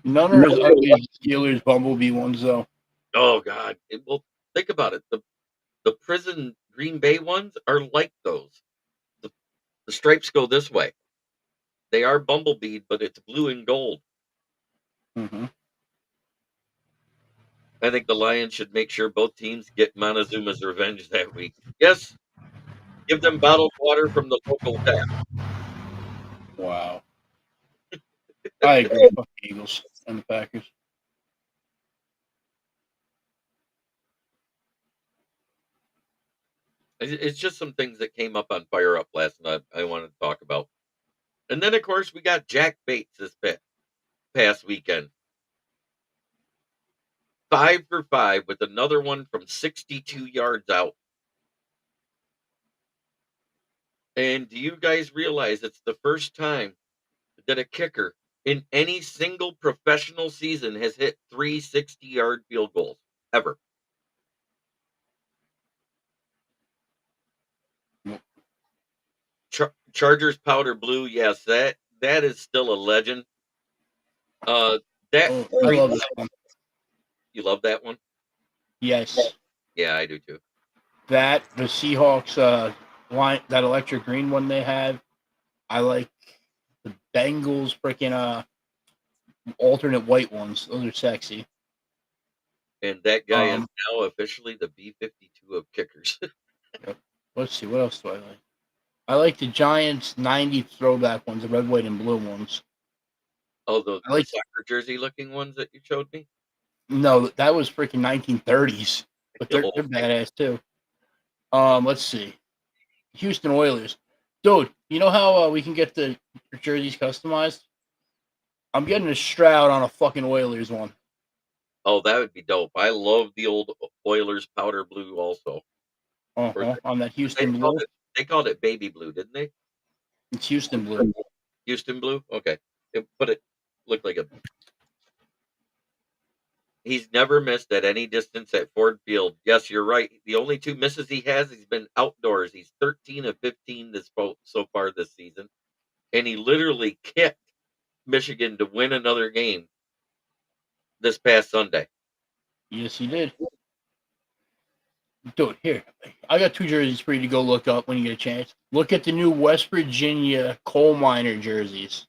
None are as ugly as the Steelers Bumblebee ones, though. Oh God. Well, think about it. The prison Green Bay ones are like those. The, the stripes go this way. They are bumblebee, but it's blue and gold. Mm-hmm. I think the Lions should make sure both teams get Montezuma's revenge that week. Yes, give them bottled water from the local tap. Wow. I agree. Fuck the Eagles and the Packers. It's just some things that came up on Fire Up last night I wanted to talk about. And then, of course, we got Jack Bates this past weekend. 5 for 5 with another one from 62 yards out. And do you guys realize it's the first time that a kicker in any single professional season has hit 3 60-yard field goals ever? Chargers powder blue, yes, that is still a legend. That I love this one. you love that one? Yes. Yeah, I do too. That, the Seahawks line, that electric green one they have. I like the Bengals freaking alternate white ones. Those are sexy. And that guy is now officially the B-52 of kickers. Yep. Let's see, what else do I like? I like the Giants 90 throwback ones, the red, white, and blue ones. Oh, the I like soccer jersey looking ones that you showed me? No, that was freaking 1930s, but they're Oh, badass too. Let's see, Houston Oilers, dude. You know how we can get the jerseys customized? I'm getting a Stroud on a fucking Oilers one. oh, that would be dope. I love the old Oilers powder blue also. On that They Houston called blue. they called it baby blue, didn't they? It's Houston blue. Houston blue? Okay. But it looked like a. He's never missed at any distance at Ford Field. Yes, you're right. The only 2 misses he has, he's been outdoors. He's 13 of 15 so far this season. And he literally kicked Michigan to win another game this past Sunday. Yes, he did. Dude, here, I got 2 jerseys for you to go look up when you get a chance. Look at the new West Virginia coal miner jerseys.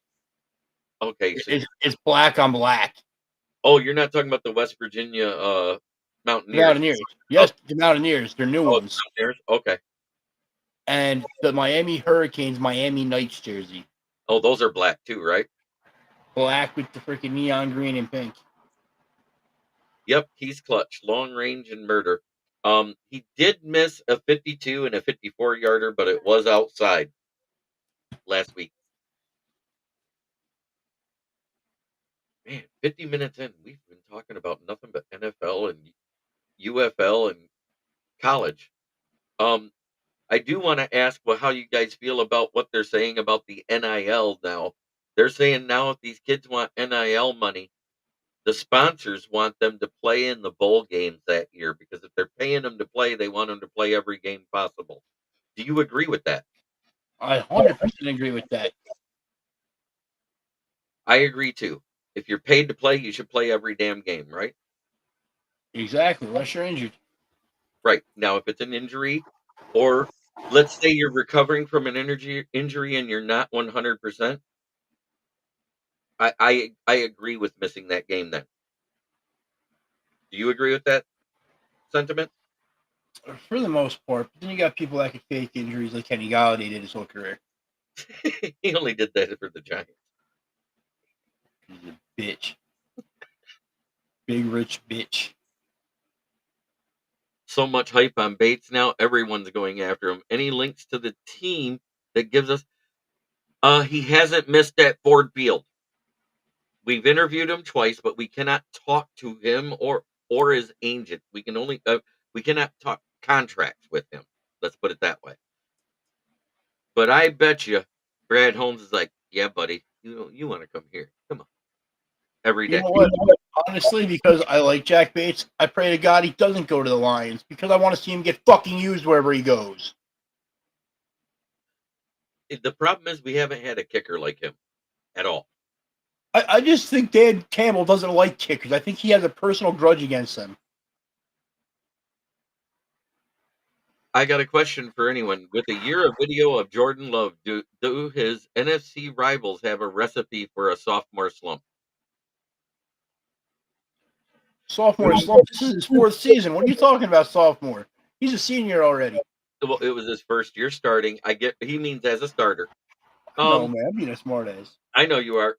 Okay, so It's black on black. oh, you're not talking about the West Virginia Mountaineers. Mountaineers. Yes, the Mountaineers. They're new ones. Mountaineers? Okay. And the Miami Hurricanes Miami Knights jersey. Oh, those are black too, right? Black with the freaking neon green and pink. Yep, he's clutch, long range and murder. He did miss a 52 and a 54 yarder, but it was outside last week. Man, 50 minutes in, we've been talking about nothing but NFL and UFL and college. Um, I do want to ask well, how you guys feel about what they're saying about the NIL now. They're saying now if these kids want NIL money, the sponsors want them to play in the bowl games that year because if they're paying them to play, they want them to play every game possible. Do you agree with that? I 100% agree with that. I agree too. If you're paid to play, you should play every damn game, right? Exactly, unless you're injured. Right. Now, if it's an injury, or let's say you're recovering from an injury and you're not 100%, I agree with missing that game then. Do you agree with that sentiment? For the most part. But then you got people that can fake injuries like Kenny Galladay did his whole career. He only did that for the Giants. He's a bitch. Big rich bitch. So much hype on Bates now, everyone's going after him. Any links to the team that gives us he hasn't missed at Ford Field. We've interviewed him twice, but we cannot talk to him or his agent. We cannot talk contracts with him. Let's put it that way. But I bet you Brad Holmes is like, yeah, buddy, you want to come here? Come on, every You day. know what? Honestly, because I like Jack Bates, I pray to God he doesn't go to the Lions because I want to see him get fucking used wherever he goes. The problem is we haven't had a kicker like him at all. I just think Dan Campbell doesn't like kickers. I think he has a personal grudge against them. I got a question for anyone. With a year of video of Jordan Love, do his NFC rivals have a recipe for a sophomore slump? Sophomore slump. This is his fourth season. What are you talking about, sophomore? He's a senior already. Well, it was his first year starting. I get he means as a starter. No, Um, man, I'm being a smartass. I know you are.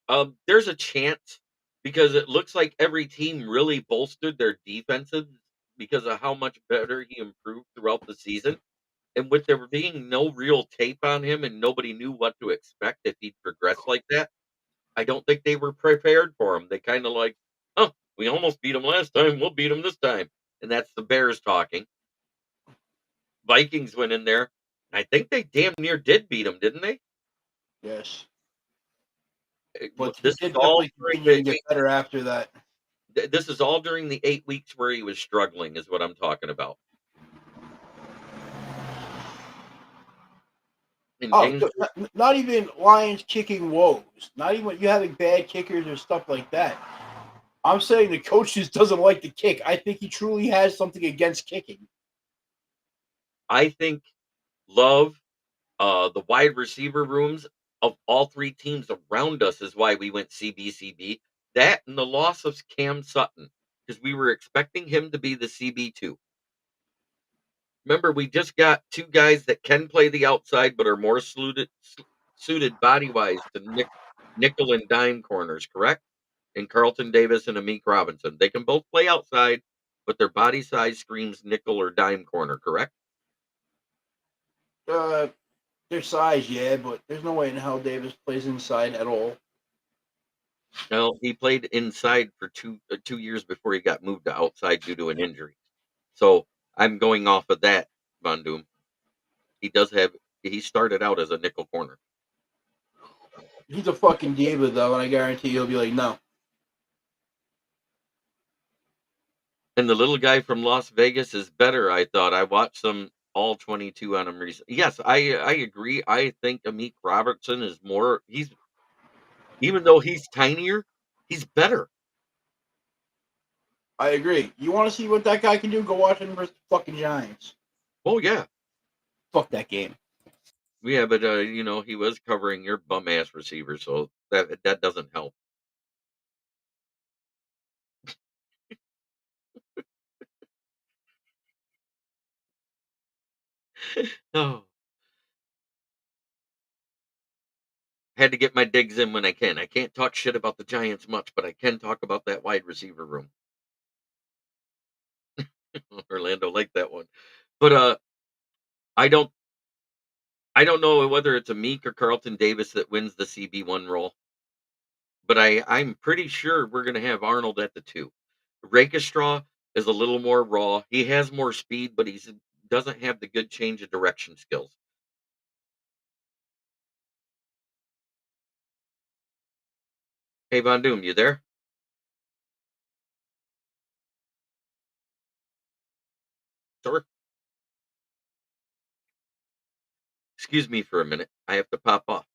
There's a chance because it looks like every team really bolstered their defenses because of how much better he improved throughout the season. And with there being no real tape on him and nobody knew what to expect if he'd progress like that, I don't think they were prepared for him. They kind of like, oh, we almost beat him last time. We'll beat him this time. And that's the Bears talking. Vikings went in there. I think they damn near did beat him, didn't they? Yes. Well, But he this is did all definitely during continue to the get better after that. this is all during the 8 weeks where he was struggling, is what I'm talking about. And Oh, James, not even Lions kicking woes. Not even you having bad kickers or stuff like that. I'm saying the coach just doesn't like to kick. I think he truly has something against kicking. I think Love, the wide receiver rooms of all three teams around us is why we went CB. That and the loss of Cam Sutton because we were expecting him to be the CB2. Remember, we just got two guys that can play the outside but are more suited body wise to nickel and dime corners, correct? And Carlton Davis and Amik Robinson. They can both play outside, but their body size screams nickel or dime corner, correct? Uh, their size, yeah, but there's no way in hell Davis plays inside at all. No, he played inside for 2 years before he got moved to outside due to an injury. So I'm going off of that, Von Doom. He does have. He started out as a nickel corner, He's a fucking diva, though, and I guarantee he'll be like, no. and the little guy from Las Vegas is better. I thought I watched some all 22 on him recently. Yes, I agree. I think Amik Robertson is more. He's even though he's tinier, he's better. I agree. You want to see what that guy can do? Go watch him versus the fucking Giants. Oh yeah, Fuck that game. yeah, but he was covering your bum ass receiver, so that doesn't help. Oh, had to get my digs in when I can. I can't talk shit about the Giants much, but I can talk about that wide receiver room. Orlando liked that one. But I don't I don't know whether it's a Meek or Carlton Davis that wins the CB1 role, but I'm pretty sure we're gonna have Arnold at the 2. Rakestraw is a little more raw. He has more speed, but he's doesn't have the good change of direction skills. Hey, Von Doom, you there? Sir? Excuse me for a minute. I have to pop off.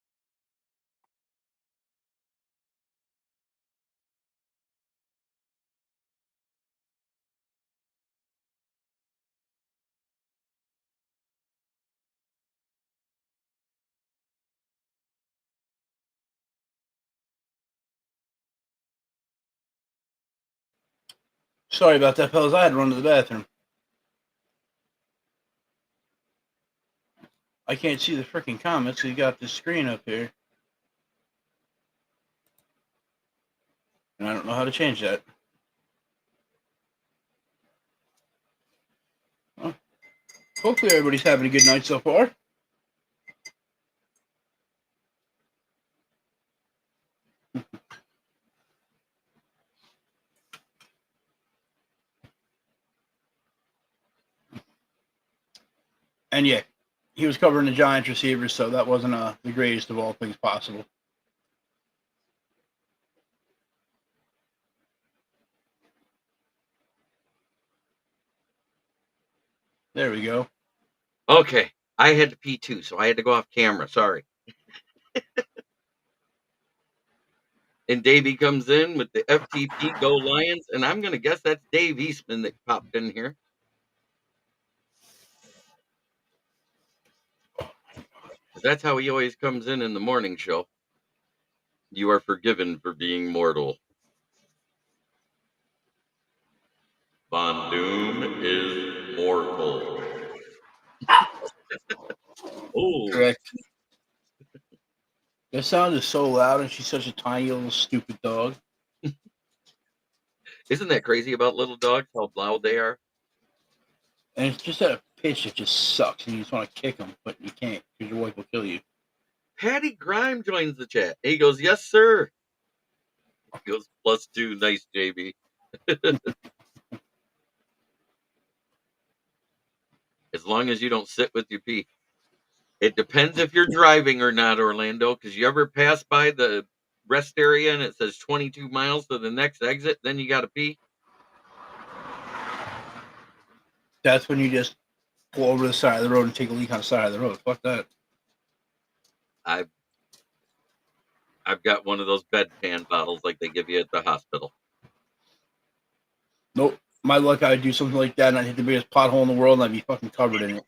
Sorry about that, fellas. I had to run to the bathroom. I can't see the freaking comments, so you got this screen up here. And I don't know how to change that. Well, hopefully everybody's having a good night so far. And yeah, he was covering the Giants receivers, so that wasn't the greatest of all things possible. There we go. Okay. I had to pee too, so I had to go off camera. Sorry. And Davey comes in with the FTP Go Lions, and I'm going to guess that's Dave Eastman that popped in here. That's how he always comes in the morning show. You are forgiven for being mortal. Von Doom is mortal. Oh, Correct. That sound is so loud, and she's such a tiny little stupid dog. isn't that crazy about little dogs? How loud they are. And it's just at a pitch that just sucks, and you just want to kick them, but you can't because your wife will kill you. Patty Grime joins the chat. He goes, "Yes, sir." He goes, +2. Nice, JB. As long as you don't sit with your pee. It depends if you're driving or not, Orlando, because you ever pass by the rest area and it says 22 miles to the next exit, then you got to pee. That's when you just pull over the side of the road and take a leak on the side of the road. Fuck that. I've got one of those bedpan bottles like they give you at the hospital. Nope. My luck, I would do something like that, and I'd hit the biggest pothole in the world, and I'd be fucking covered in it.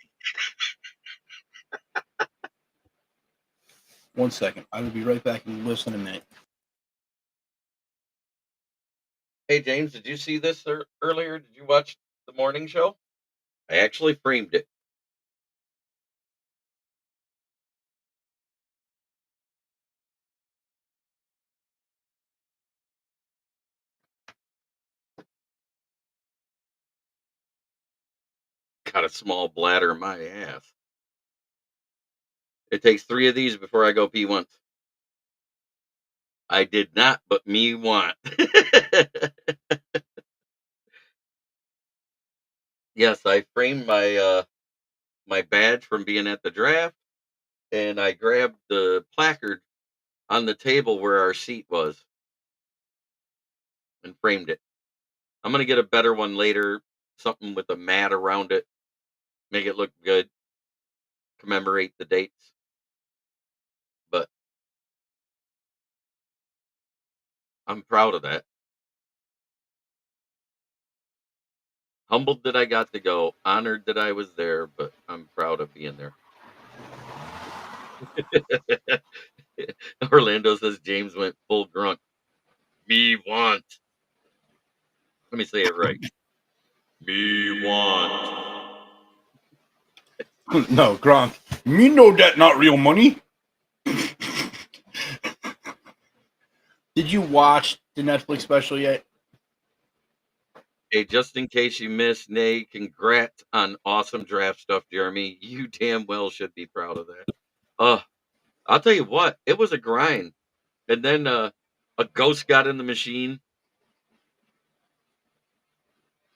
1 second. I will be right back and listen in a minute. Hey, James, did you see this earlier? Did you watch the morning show? I actually framed it. Got a small bladder in my ass. It takes 3 of these before I go pee once. I did not, but me want. Yes, I framed my badge from being at the draft, and I grabbed the placard on the table where our seat was and framed it. I'm gonna get a better one later, something with a mat around it, make it look good, commemorate the dates. But I'm proud of that. Humbled that I got to go, honored that I was there, but I'm proud of being there. Orlando says James went full grunt. Me want. Let me say it right. Me want. No, Gronk. Me know that not real money. Did you watch the Netflix special yet? Hey, just in case you missed, Nay, congrats on awesome draft stuff, Jeremy. You damn well should be proud of that. I'll tell you what, it was a grind. And then a ghost got in the machine.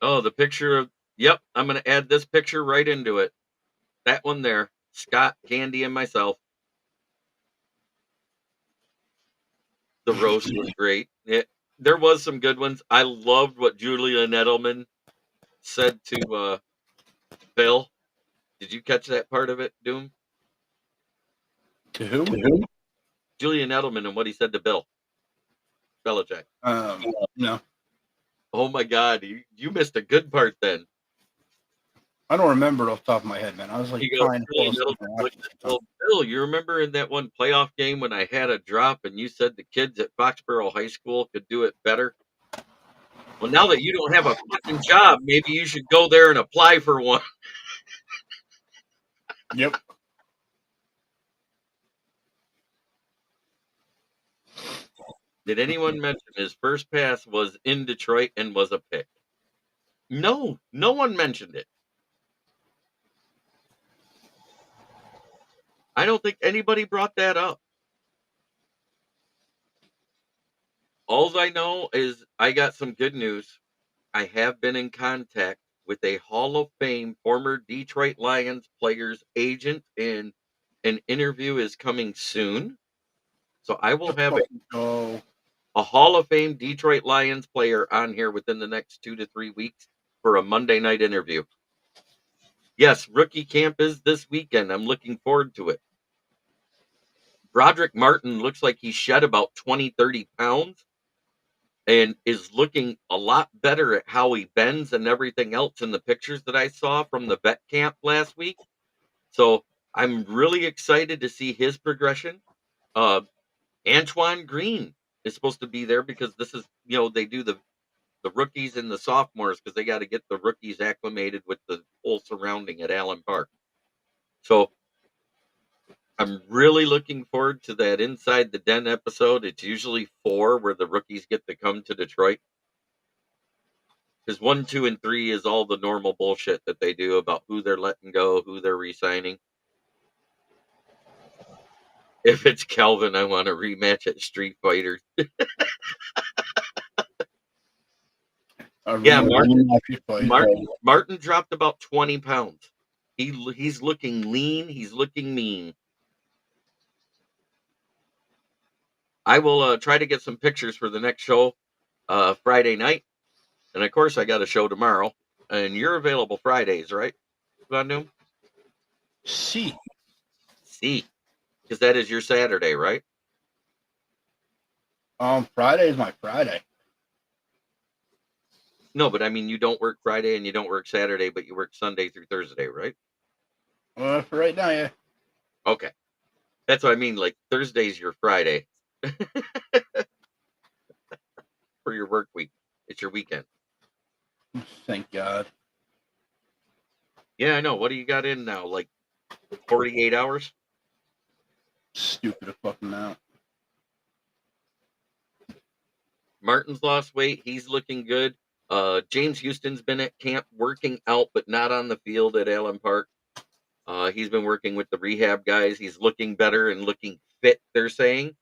Oh, the picture of, yep, I'm going to add this picture right into it. That one there, Scott, Candy, and myself. The roast was great. There was some good ones. I loved what Julia Nettleman said to Bill. Did you catch that part of it, Doom? To who? Julian Edelman and what he said to Bill Belichick. No. Oh my God, you missed a good part then. I don't remember it off the top of my head, man. I was like He goes, trying to fall Julian asleep Edelman and looked watching at something. Bill, you remember in that one playoff game when I had a drop and you said the kids at Foxborough High School could do it better? Well, now that you don't have a fucking job, maybe you should go there and apply for one. Yep. Did anyone mention his first pass was in Detroit and was a pick? No, no one mentioned it. I don't think anybody brought that up. All I know is I got some good news. I have been in contact with a Hall of Fame former Detroit Lions player's agent, and an interview is coming soon. So I will have Oh, a Hall of Fame Detroit Lions player on here within the next 2 to 3 weeks for a Monday night interview. Yes, rookie camp is this weekend. I'm looking forward to it. Broderick Martin looks like he shed about 20, 30 pounds and is looking a lot better at how he bends and everything else in the pictures that I saw from the vet camp last week. So I'm really excited to see his progression. Uh, Antoine Green is supposed to be there because this is, they do the rookies and the sophomores because they got to get the rookies acclimated with the whole surrounding at Allen Park. So I'm really looking forward to that Inside the Den episode. It's usually 4 where the rookies get to come to Detroit. Because 1, 2, and 3 is all the normal bullshit that they do about who they're letting go, who they're re-signing. If it's Calvin, I want a rematch at Street Fighter. Yeah, Martin dropped about 20 pounds. He's looking lean. He's looking mean. I will try to get some pictures for the next show Friday night. And of course, I got a show tomorrow. And you're available Fridays, right, Von Doom? See, because that is your Saturday, right? Friday is my Friday. No, but I mean, you don't work Friday and you don't work Saturday, but you work Sunday through Thursday, right? For right now, yeah. Okay. That's what I mean. Like Thursday's your Friday for your work week. It's your weekend. Thank God. Yeah, I know. What do you got in now? Like 48 hours? Stupid fucking amount. Martin's lost weight. He's looking good. James Houston's been at camp working out, but not on the field at Allen Park. He's been working with the rehab guys. He's looking better and looking fit, they're saying.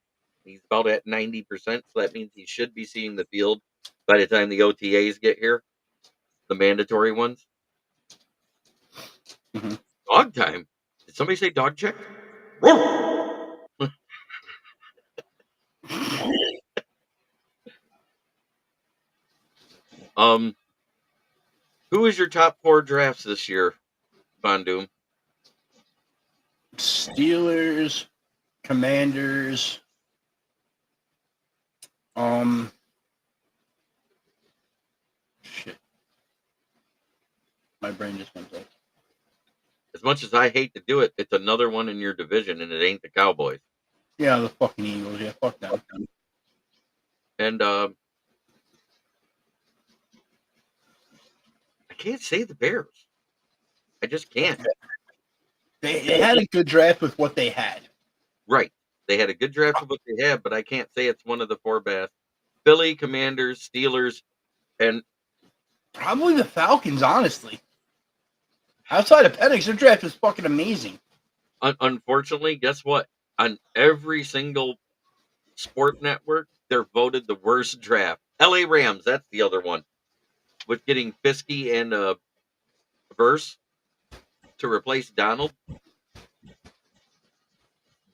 He's about at 90%, so that means he should be seeing the field by the time the OTAs get here, the mandatory ones. Mm-hmm. Dog time. Did somebody say dog check? Who is your top 4 drafts this year, Von Doom? Steelers, Commanders, shit. My brain just went blank. As much as I hate to do it, it's another one in your division, and it ain't the Cowboys. Yeah, the fucking Eagles. Yeah, fuck them. And I can't say the Bears. I just can't. They had a good draft with what they had. Right. They had a good draft with what they had, but I can't say it's one of the 4 best. Philly, Commanders, Steelers, and Probably the Falcons, honestly. Outside of Penix, their draft was fucking amazing. Unfortunately, guess what? On every single sport network, they're voted the worst draft. LA Rams, that's the other one, with getting Fiskey and Verse to replace Donald.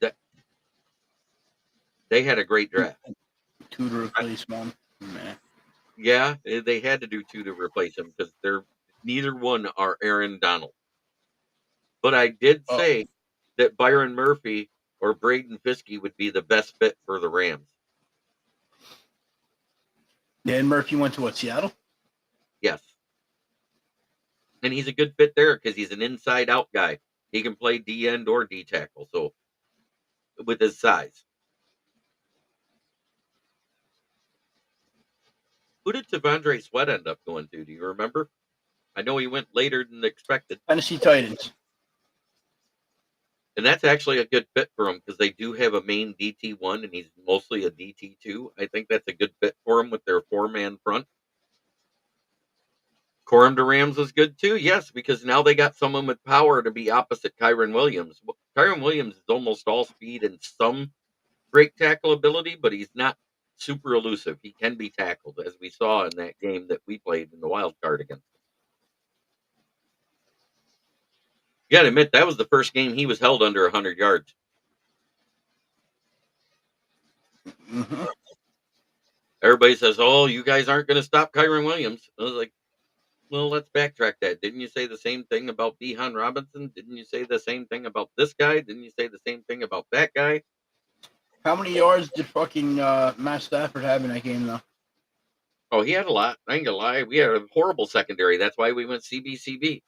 That they had a great draft. Two to replace one. Nah. Yeah, they had to do two to replace him because they're neither one are Aaron Donald. But I did Oh, say that Byron Murphy or Braden Fiskey would be the best fit for the Rams. Dan Murphy went to what, Seattle? Yes. And he's a good fit there because he's an inside out guy. He can play D end or D tackle. So with his size. Who did Tavondre Sweat end up going to? Do you remember? I know he went later than expected. Tennessee Titans. And that's actually a good fit for him because they do have a main DT1 and he's mostly a DT2. I think that's a good fit for him with their 4-man front. Corum to Rams was good too, yes, because now they got someone with power to be opposite Kyron Williams. Kyron Williams is almost all speed and some great tackle ability, but he's not super elusive. He can be tackled, as we saw in that game that we played in the wild card against him. You got to admit, that was the first game he was held under 100 yards. Mm-hmm. Everybody says, oh, you guys aren't going to stop Kyron Williams. I was like, well, let's backtrack that. Didn't you say the same thing about Behan Robinson? Didn't you say the same thing about this guy? Didn't you say the same thing about that guy? How many yards did fucking Matt Stafford have in that game, though? Oh, he had a lot. I ain't gonna lie. We had a horrible secondary. That's why we went CBCB.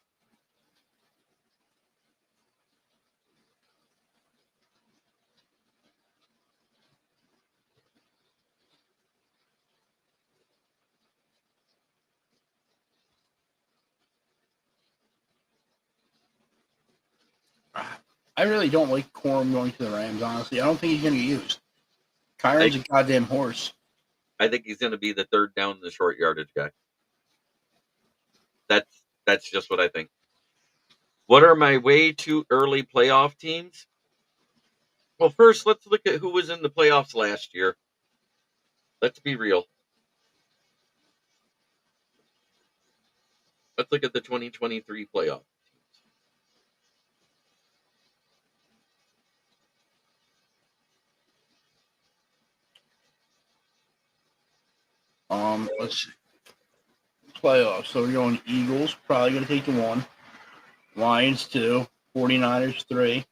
I really don't like Corum going to the Rams, honestly. I don't think he's going to get used. I, Kyron's a goddamn horse. I think he's going to be the third down in the short yardage guy. That's just what I think. What are my way too early playoff teams? Well, first, let's look at who was in the playoffs last year. Let's be real. Let's look at the 2023 playoff teams. Let's see. Playoffs. So we're going Eagles, probably going to take the 1. Lions, 2. 49ers, 3.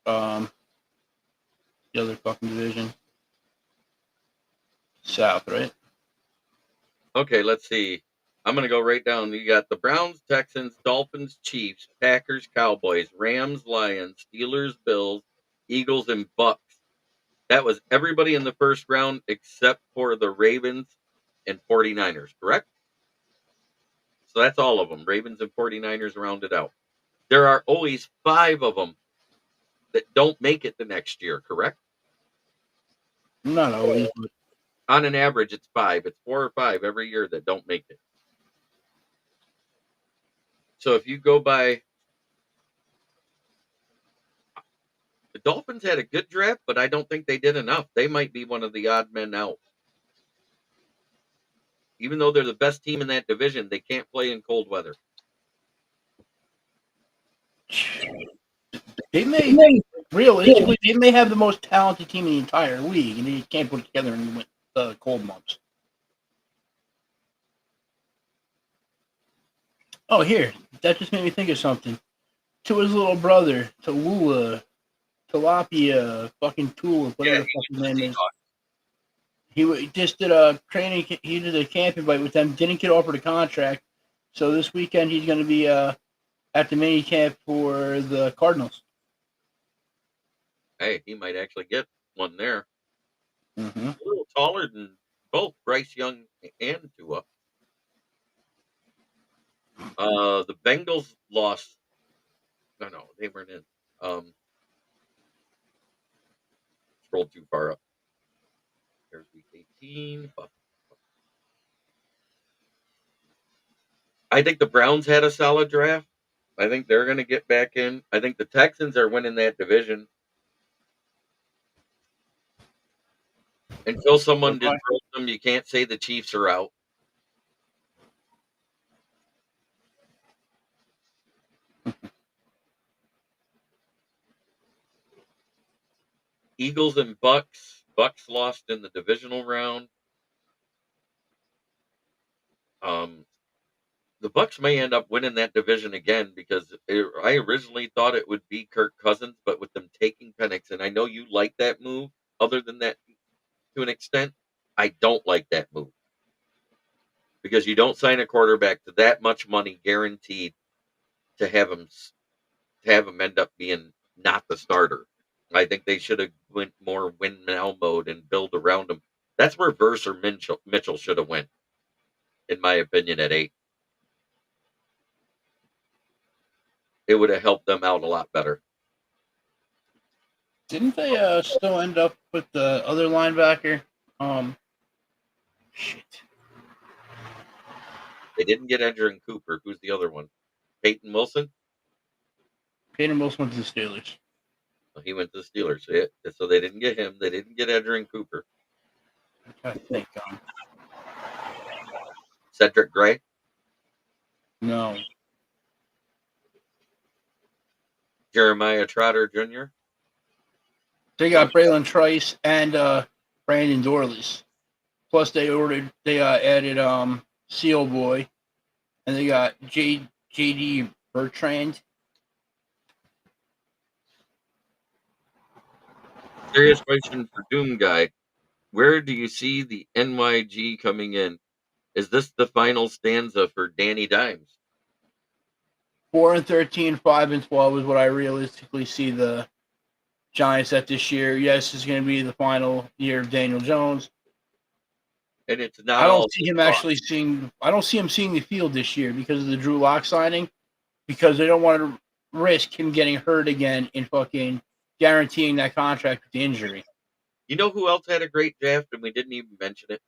The other fucking division. South, right? Okay, let's see. I'm going to go right down. You got the Browns, Texans, Dolphins, Chiefs, Packers, Cowboys, Rams, Lions, Steelers, Bills, Eagles, and Bucks. That was everybody in the first round except for the Ravens and 49ers, correct? So that's all of them. Ravens and 49ers rounded out. There are always 5 of them that don't make it the next year, correct? Not always, but On an average, it's 5. It's 4 or 5 every year that don't make it. So if you go by, the Dolphins had a good draft, but I don't think they did enough. They might be one of the odd men out. Even though they're the best team in that division, they can't play in cold weather. they may, realistically, they may have the most talented team in the entire league, and they can't put it together in the cold months. Oh, here. That just made me think of something. To his little brother, Tallulah, Tilapia, fucking Tula, whatever the fuck his name is. He just did a training. He did a camp invite with them. Didn't get offered a contract, so this weekend he's going to be at the mini camp for the Cardinals. Hey, he might actually get one there. Mm-hmm. A little taller than both Bryce Young and Tua. The Bengals lost. No, they weren't in. Scrolled too far up. There's week 18. I think the Browns had a solid draft. I think they're going to get back in. I think the Texans are winning that division. Until someone Okay. disrolls them, you can't say the Chiefs are out. Eagles and Bucks. Bucks lost in the divisional round. Um, the Bucks may end up winning that division again because I originally thought it would be Kirk Cousins, but with them taking Penix, and I know you like that move. Other than that, to an extent, I don't like that move because you don't sign a quarterback to that much money guaranteed to have him end up being not the starter. I think they should have went more win now mode and build around him. That's where Verse or Mitchell should have went, in my opinion, at 8. It would have helped them out a lot better. Didn't they still end up with the other linebacker? Shit. They didn't get Edgerrin Cooper. Who's the other one? Peyton Wilson? Peyton Wilson went to the Steelers. Well, he went to the Steelers. So they didn't get him. They didn't get Edgerrin Cooper. I think. Cedric Gray? No. Jeremiah Trotter Jr.? They got Braylon Trice and Brandon Dorley's. Plus, they added Seal Boy, and they got JD Bertrand. Serious question for Doom Guy. Where do you see the NYG coming in? Is this the final stanza for Danny Dimes? 4-13, 5-12 is what I realistically see the Giants at this year. Yes, it's going to be the final year of Daniel Jones. And it's not. I don't see him actually seeing. I don't see him seeing the field this year because of the Drew Lock signing. Because they don't want to risk him getting hurt again in fucking guaranteeing that contract with the injury. You know who else had a great draft and we didn't even mention it?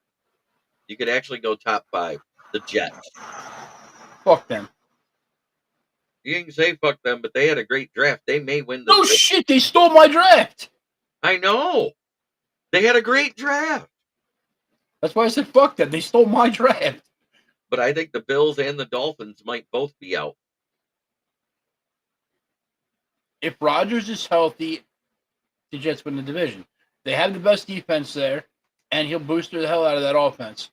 You could actually go top 5. The Jets. Fuck them. You can say fuck them, but they had a great draft. They may win the No shit, they stole my draft. I know. They had a great draft. That's why I said fuck them. They stole my draft. But I think the Bills and the Dolphins might both be out. If Rodgers is healthy, the Jets win the division. They have the best defense there, and he'll booster the hell out of that offense.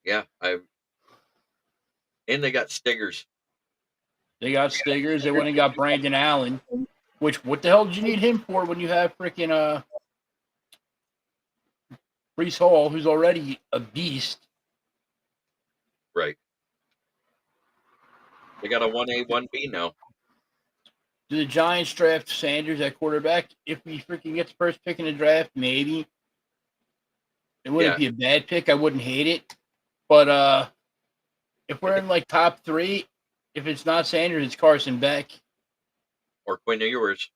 Yeah, and they got Stiggers. They got Stiggers. They went and got Brandon Allen. Which, what the hell did you need him for when you have freaking Brees Hall, who's already a beast? Right. They got a 1A, 1B now. Do the Giants draft Sanders at quarterback? If he freaking gets first pick in the draft, maybe. It wouldn't be a bad pick. I wouldn't hate it. But if we're in like top 3, if it's not Sanders, it's Carson Beck. Or Quinn Ewers.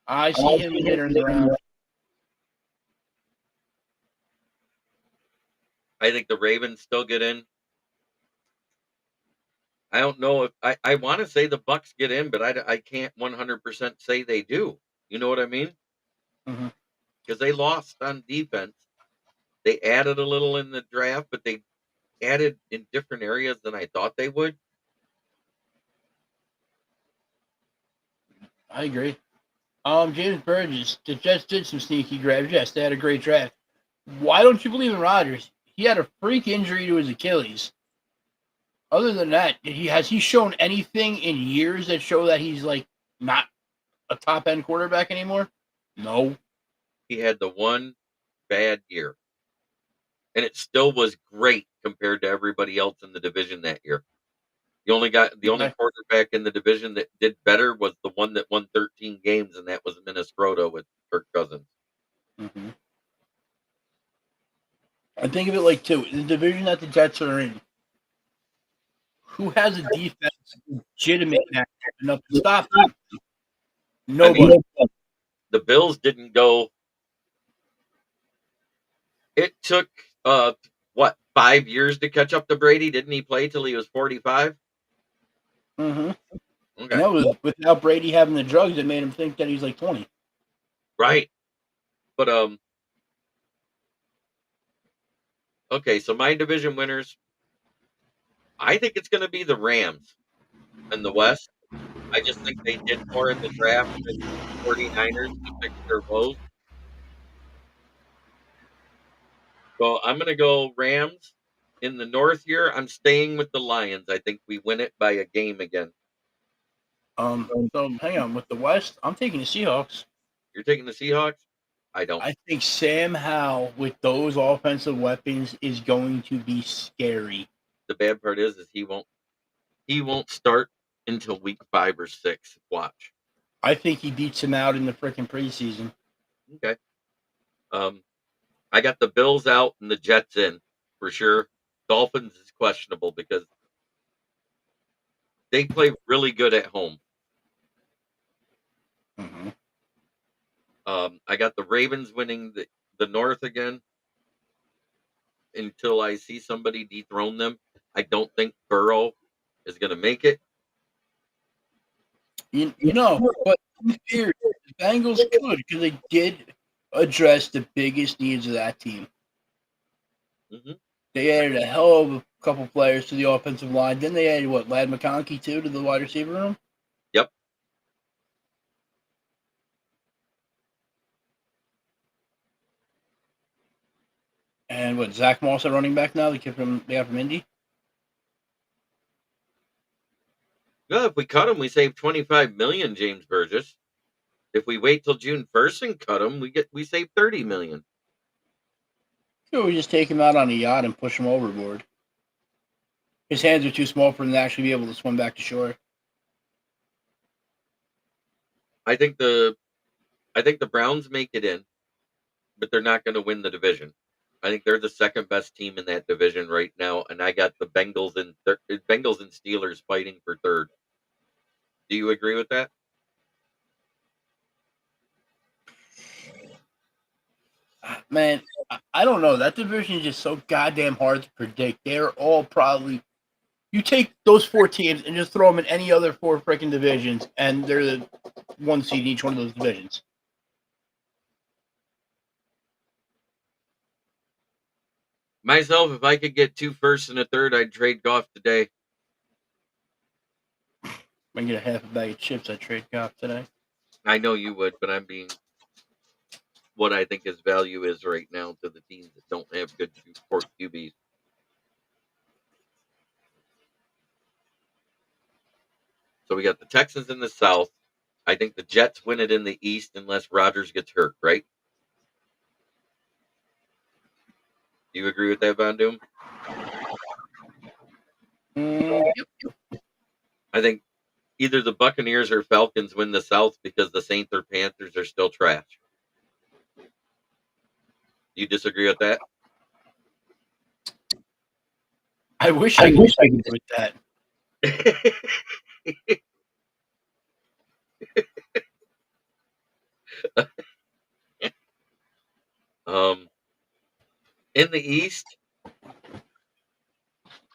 I see him later in the round. I think the Ravens still get in. I don't know if I want to say the Bucks get in, but I can't 100% say they do. You know what I mean? Mm-hmm. Because they lost on defense. They added a little in the draft, but they added in different areas than I thought they would. I agree. James Burgess, the Jets did some sneaky grabs. Yes, they had a great draft. Why don't you believe in Rodgers? He had a freak injury to his Achilles. Other than that, has he shown anything in years that show that he's like not a top end quarterback anymore? No. He had the one bad year. And it still was great compared to everybody else in the division that year. The only quarterback in the division that did better was the one that won 13 games, and that was Minnesota with Kirk Cousins. Mm-hmm. I think of it like two. The division that the Jets are in, who has a defense legitimate enough to stop them? Nobody. I mean, the Bills didn't go. It took what, 5 years to catch up to Brady? Didn't he play till he was 45? Mm-hmm. And Okay, that was without Brady having the drugs that made him think that he's like 20. right. But okay. So my division winners, I think it's going to be the Rams in the West. I just think they did more in the draft than the 49ers to fix their woes. So I'm going to go Rams. In the North here, I'm staying with the Lions. I think we win it by a game again. So hang on with the West. I'm taking the Seahawks. You're taking the Seahawks? I don't. I think Sam Howell with those offensive weapons is going to be scary. The bad part is he won't start until week 5 or 6. Watch. I think he beats him out in the freaking preseason. Okay. Um, I got the Bills out and the Jets in for sure. Dolphins is questionable because they play really good at home. Mm-hmm. I got the Ravens winning the North again until I see somebody dethrone them. I don't think Burrow is going to make it. But in theory, the Bengals could because they did address the biggest needs of that team. Hmm. They added a hell of a couple players to the offensive line. Then they added what, Lad McConkey too to the wide receiver room, Yep. and what, Zach Moss at running back now. They got from Indy. Yeah, if we cut him, we save 25 million, James Burgess. If we wait till June 1st and cut him, we save 30 million. So we just take him out on a yacht and push him overboard. His hands are too small for him to actually be able to swim back to shore. I think the Browns make it in, but they're not going to win the division. I think they're the second best team in that division right now, and I got the Bengals and Steelers fighting for third. Do you agree with that? Man, I don't know. That division is just so goddamn hard to predict. They're all probably. You take those 4 teams and just throw them in any other 4 freaking divisions, and they're the 1 seed in each one of those divisions. Myself, if I could get 2 firsts and a third, I'd trade Goff today. I can get a half a bag of chips. I trade Goff today. I know you would, but I'm being what I think his value is right now to the teams that don't have good QBs. So we got the Texans in the South. I think the Jets win it in the East unless Rodgers gets hurt, right? Do you agree with that, Von Doom? Yep. I think either the Buccaneers or Falcons win the South because the Saints or Panthers are still trash. You disagree with that? I wish I could agree with that. In the East,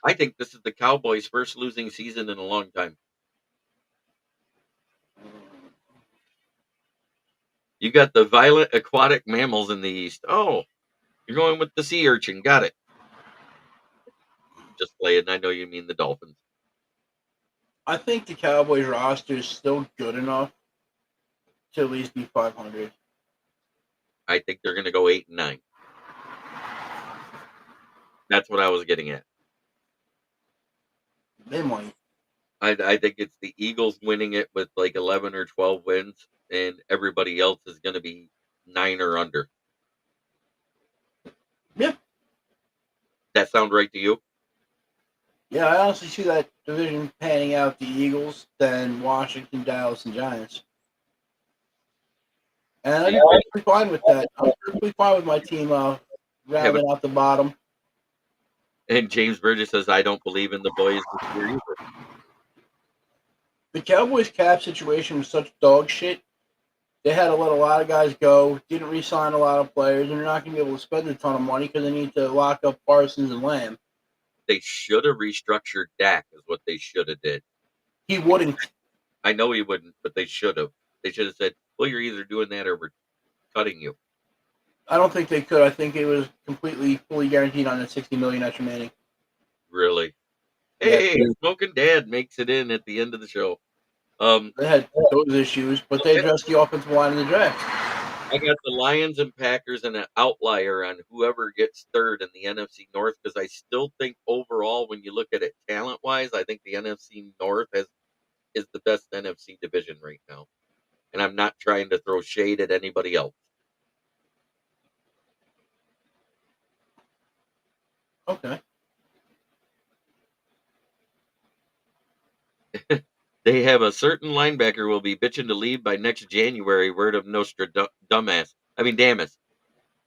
I think this is the Cowboys' first losing season in a long time. You got the violent aquatic mammals in the East. Oh, you're going with the sea urchin. Got it. Just play it, and I know you mean the Dolphins. I think the Cowboys roster is still good enough to at least be 500. I think they're going to go 8 and 9. That's what I was getting at. They might. I think it's the Eagles winning it with like 11 or 12 wins, and everybody else is going to be 9 or under. Yeah. That sound right to you? Yeah, I honestly see that division panning out the Eagles, then Washington, Dallas, and Giants. And I'd be perfectly fine with that. I'm perfectly fine with my team rounding out the bottom. And James Burgess says, I don't believe in the boys this year either. The Cowboys cap situation was such dog shit They had to let a lot of guys go, didn't re-sign a lot of players, and they're not going to be able to spend a ton of money because they need to lock up Parsons and Lamb. They should have restructured Dak, is what they should have did. He wouldn't. I know he wouldn't, but they should have. They should have said, "Well, you're either doing that or we're cutting you." I don't think they could. I think it was completely, fully guaranteed on the $60 million extra remaining. Really? Yeah, Hey, Smoking Dad makes it in at the end of the show. they had those issues, but they addressed the offensive line in the draft. I got the Lions and Packers and an outlier on whoever gets third in the NFC North because I still think overall, when you look at it talent wise, I think the NFC North is the best NFC division right now. And I'm not trying to throw shade at anybody else. Okay. They have a certain linebacker will be bitching to leave by next January. Word of Nostradamus. I mean, Damus.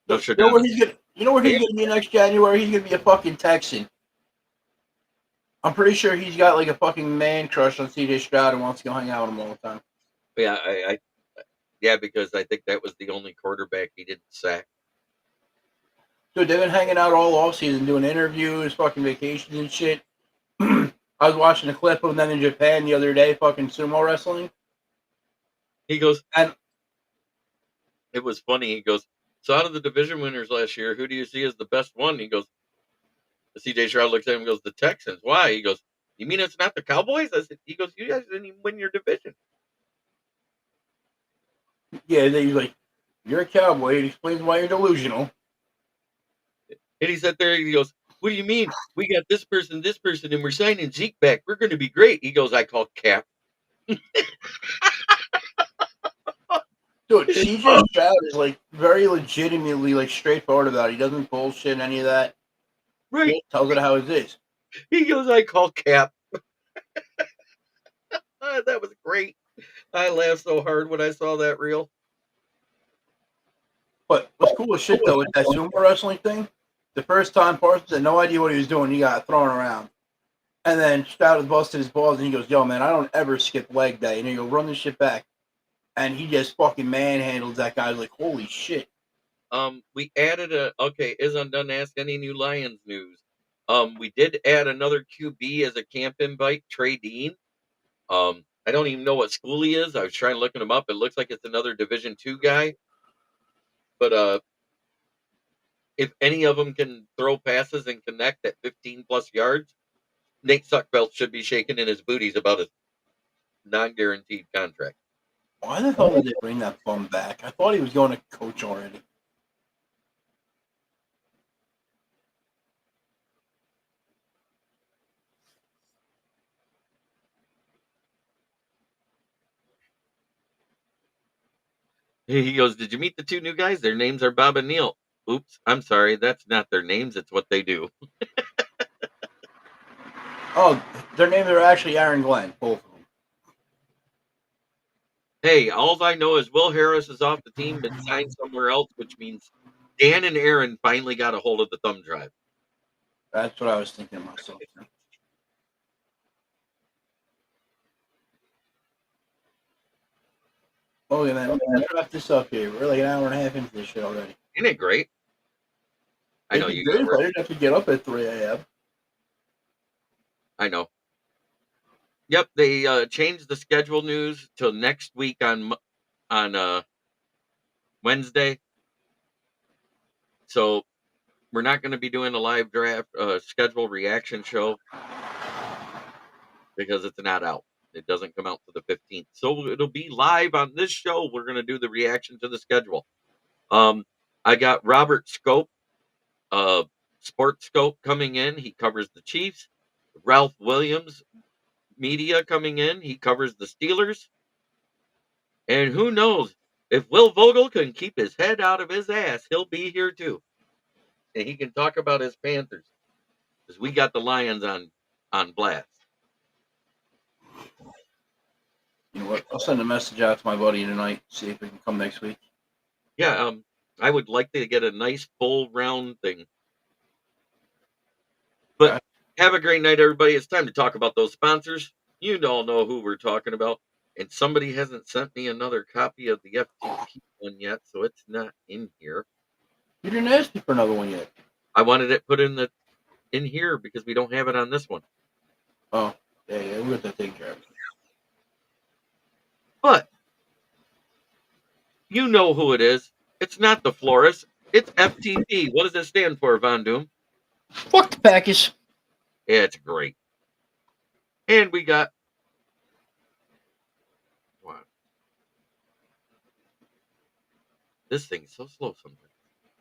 So, you know where Nostradamus. he's gonna? You know where he's gonna be next January? He's gonna be a fucking Texan. I'm pretty sure he's got like a fucking man crush on CJ Stroud and wants to go hang out with him all the time. Yeah, yeah, because I think that was the only quarterback he didn't sack. Dude, they've been hanging out all offseason, doing interviews, fucking vacations and shit. I was watching a clip of them in Japan the other day, fucking sumo wrestling. He goes, And it was funny. He goes, so out of the division winners last year, who do you see as the best one? He goes, CJ Stroud looks at him and goes, the Texans. Why? He goes, you mean it's not the Cowboys? I said, he goes, you guys didn't even win your division. yeah, he's like, you're a cowboy. It explains why you're delusional. And he sat there and he goes, what do you mean? We got this person, and we're signing Zeke back. We're going to be great. He goes, I call cap. Dude, CJ Stroud is like very legitimately like straightforward about it. He doesn't bullshit any of that. Right. He tells it how it is. He goes, I call cap. That was great. I laughed so hard when I saw that reel. But what's cool as shit though with that sumo wrestling thing, the first time Parsons had no idea what he was doing, he got thrown around. And then Stroud was busted his balls and he goes, yo man, I don't ever skip leg day. And he go, run this shit back. And he just fucking manhandles that guy like, holy shit. We added is Undone Ask any new Lions news. We did add another QB as a camp invite, Trey Dean. I don't even know what school he is. I was trying looking him up. It looks like it's another Division II guy. But if any of them can throw passes and connect at 15 plus yards, Nate Suckbelt should be shaking in his booties about his non-guaranteed contract. Why the hell did they bring that bum back? I thought he was going to coach already. He goes, "Did you meet the two new guys? Their names are Bob and Neil." Oops, I'm sorry. That's not their names. It's what they do. Oh, their names are actually Aaron Glenn, both of them. Hey, all I know is Will Harris is off the team, been signed somewhere else, which means Dan and Aaron finally got a hold of the thumb drive. That's what I was thinking of myself. Oh yeah, man. Let's wrap this up here. We're like an hour and a half into this shit already. Isn't it great? I know It'd be you great got if I work. didn't have to get up at 3 a.m. I know. Yep, they changed the schedule news till next week on Wednesday. So we're not going to be doing a live draft schedule reaction show because it's not out. It doesn't come out to the 15th. So it'll be live on this show. We're going to do the reaction to the schedule. I got Robert Scope, Sports Scope coming in. He covers the Chiefs. Ralph Williams, media coming in. He covers the Steelers. And who knows, if Will Vogel can keep his head out of his ass, he'll be here too. And he can talk about his Panthers. Because we got the Lions on blast. You know what? I'll send a message out to my buddy tonight, see if he can come next week. Yeah, I would like to get a nice full round thing. But Okay. have a great night, everybody. It's time to talk about those sponsors. You all know who we're talking about. And somebody hasn't sent me another copy of the FTP one yet, so it's not in here. You didn't ask me for another one yet. I wanted it put in here because we don't have it on this one. Oh, yeah, we got that taken care of. But you know who it is. It's not the florist. It's FTP. What does it stand for, Von Doom? Fuck the Packers. Yeah, it's great. And we got wow. This thing's so slow sometimes.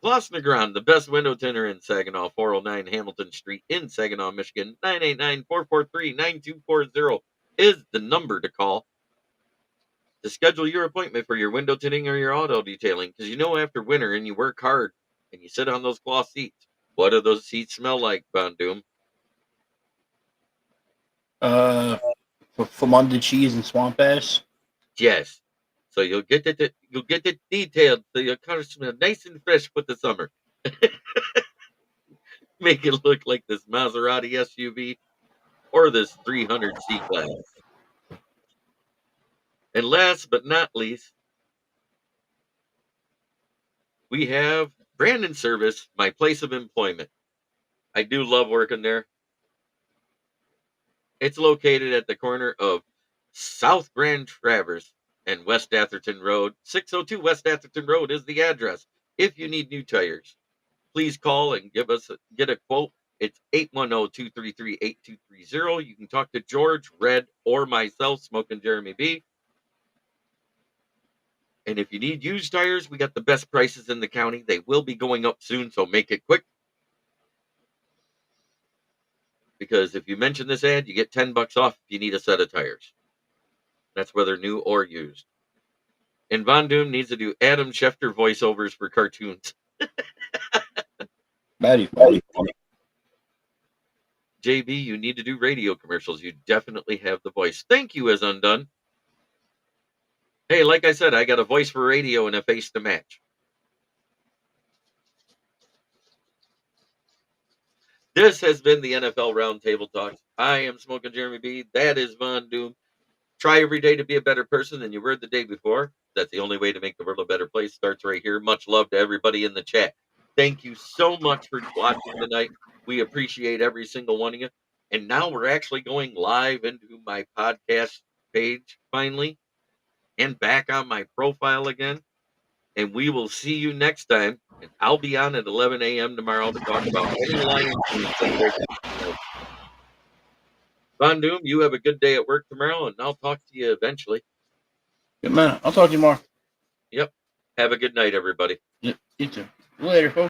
Gloss Negron, the best window tinner in Saginaw, 409 Hamilton Street in Saginaw, Michigan. 989-443-9240 is the number to call to schedule your appointment for your window tinting or your auto detailing. Because you know after winter and you work hard and you sit on those cloth seats, what do those seats smell like, Von Doom? From under cheese and swamp ass. Yes. So you'll get it detailed so your car smell nice and fresh for the summer. Make it look like this Maserati SUV or this 300 C-Class. And last but not least, we have Brandon Service, my place of employment. I do love working there. It's located at the corner of South Grand Traverse and West Atherton Road. 602 West Atherton Road is the address. If you need new tires, please call and get a quote. It's 810-233-8230. You can talk to George, Red, or myself, Smoking Jeremy B. And if you need used tires, we got the best prices in the county. They will be going up soon, so make it quick. Because if you mention this ad, you get $10 off if you need a set of tires. That's whether new or used. And Von Doom needs to do Adam Schefter voiceovers for cartoons. Very funny. JB, you need to do radio commercials. You definitely have the voice. Thank you, as undone. Hey, like I said, I got a voice for radio and a face to match. This has been the NFL Roundtable Talks. I am Smoking Jeremy B. That is Von Doom. Try every day to be a better person than you were the day before. That's the only way to make the world a better place. Starts right here. Much love to everybody in the chat. Thank you so much for watching tonight. We appreciate every single one of you. And now we're actually going live into my podcast page finally and back on my profile again. And we will see you next time. And I'll be on at 11 a.m. tomorrow to talk about any Lions news. Von Doom, you have a good day at work tomorrow, and I'll talk to you eventually. Good man. I'll talk to you more. Yep. Have a good night, everybody. Yep. You too. Later, folks.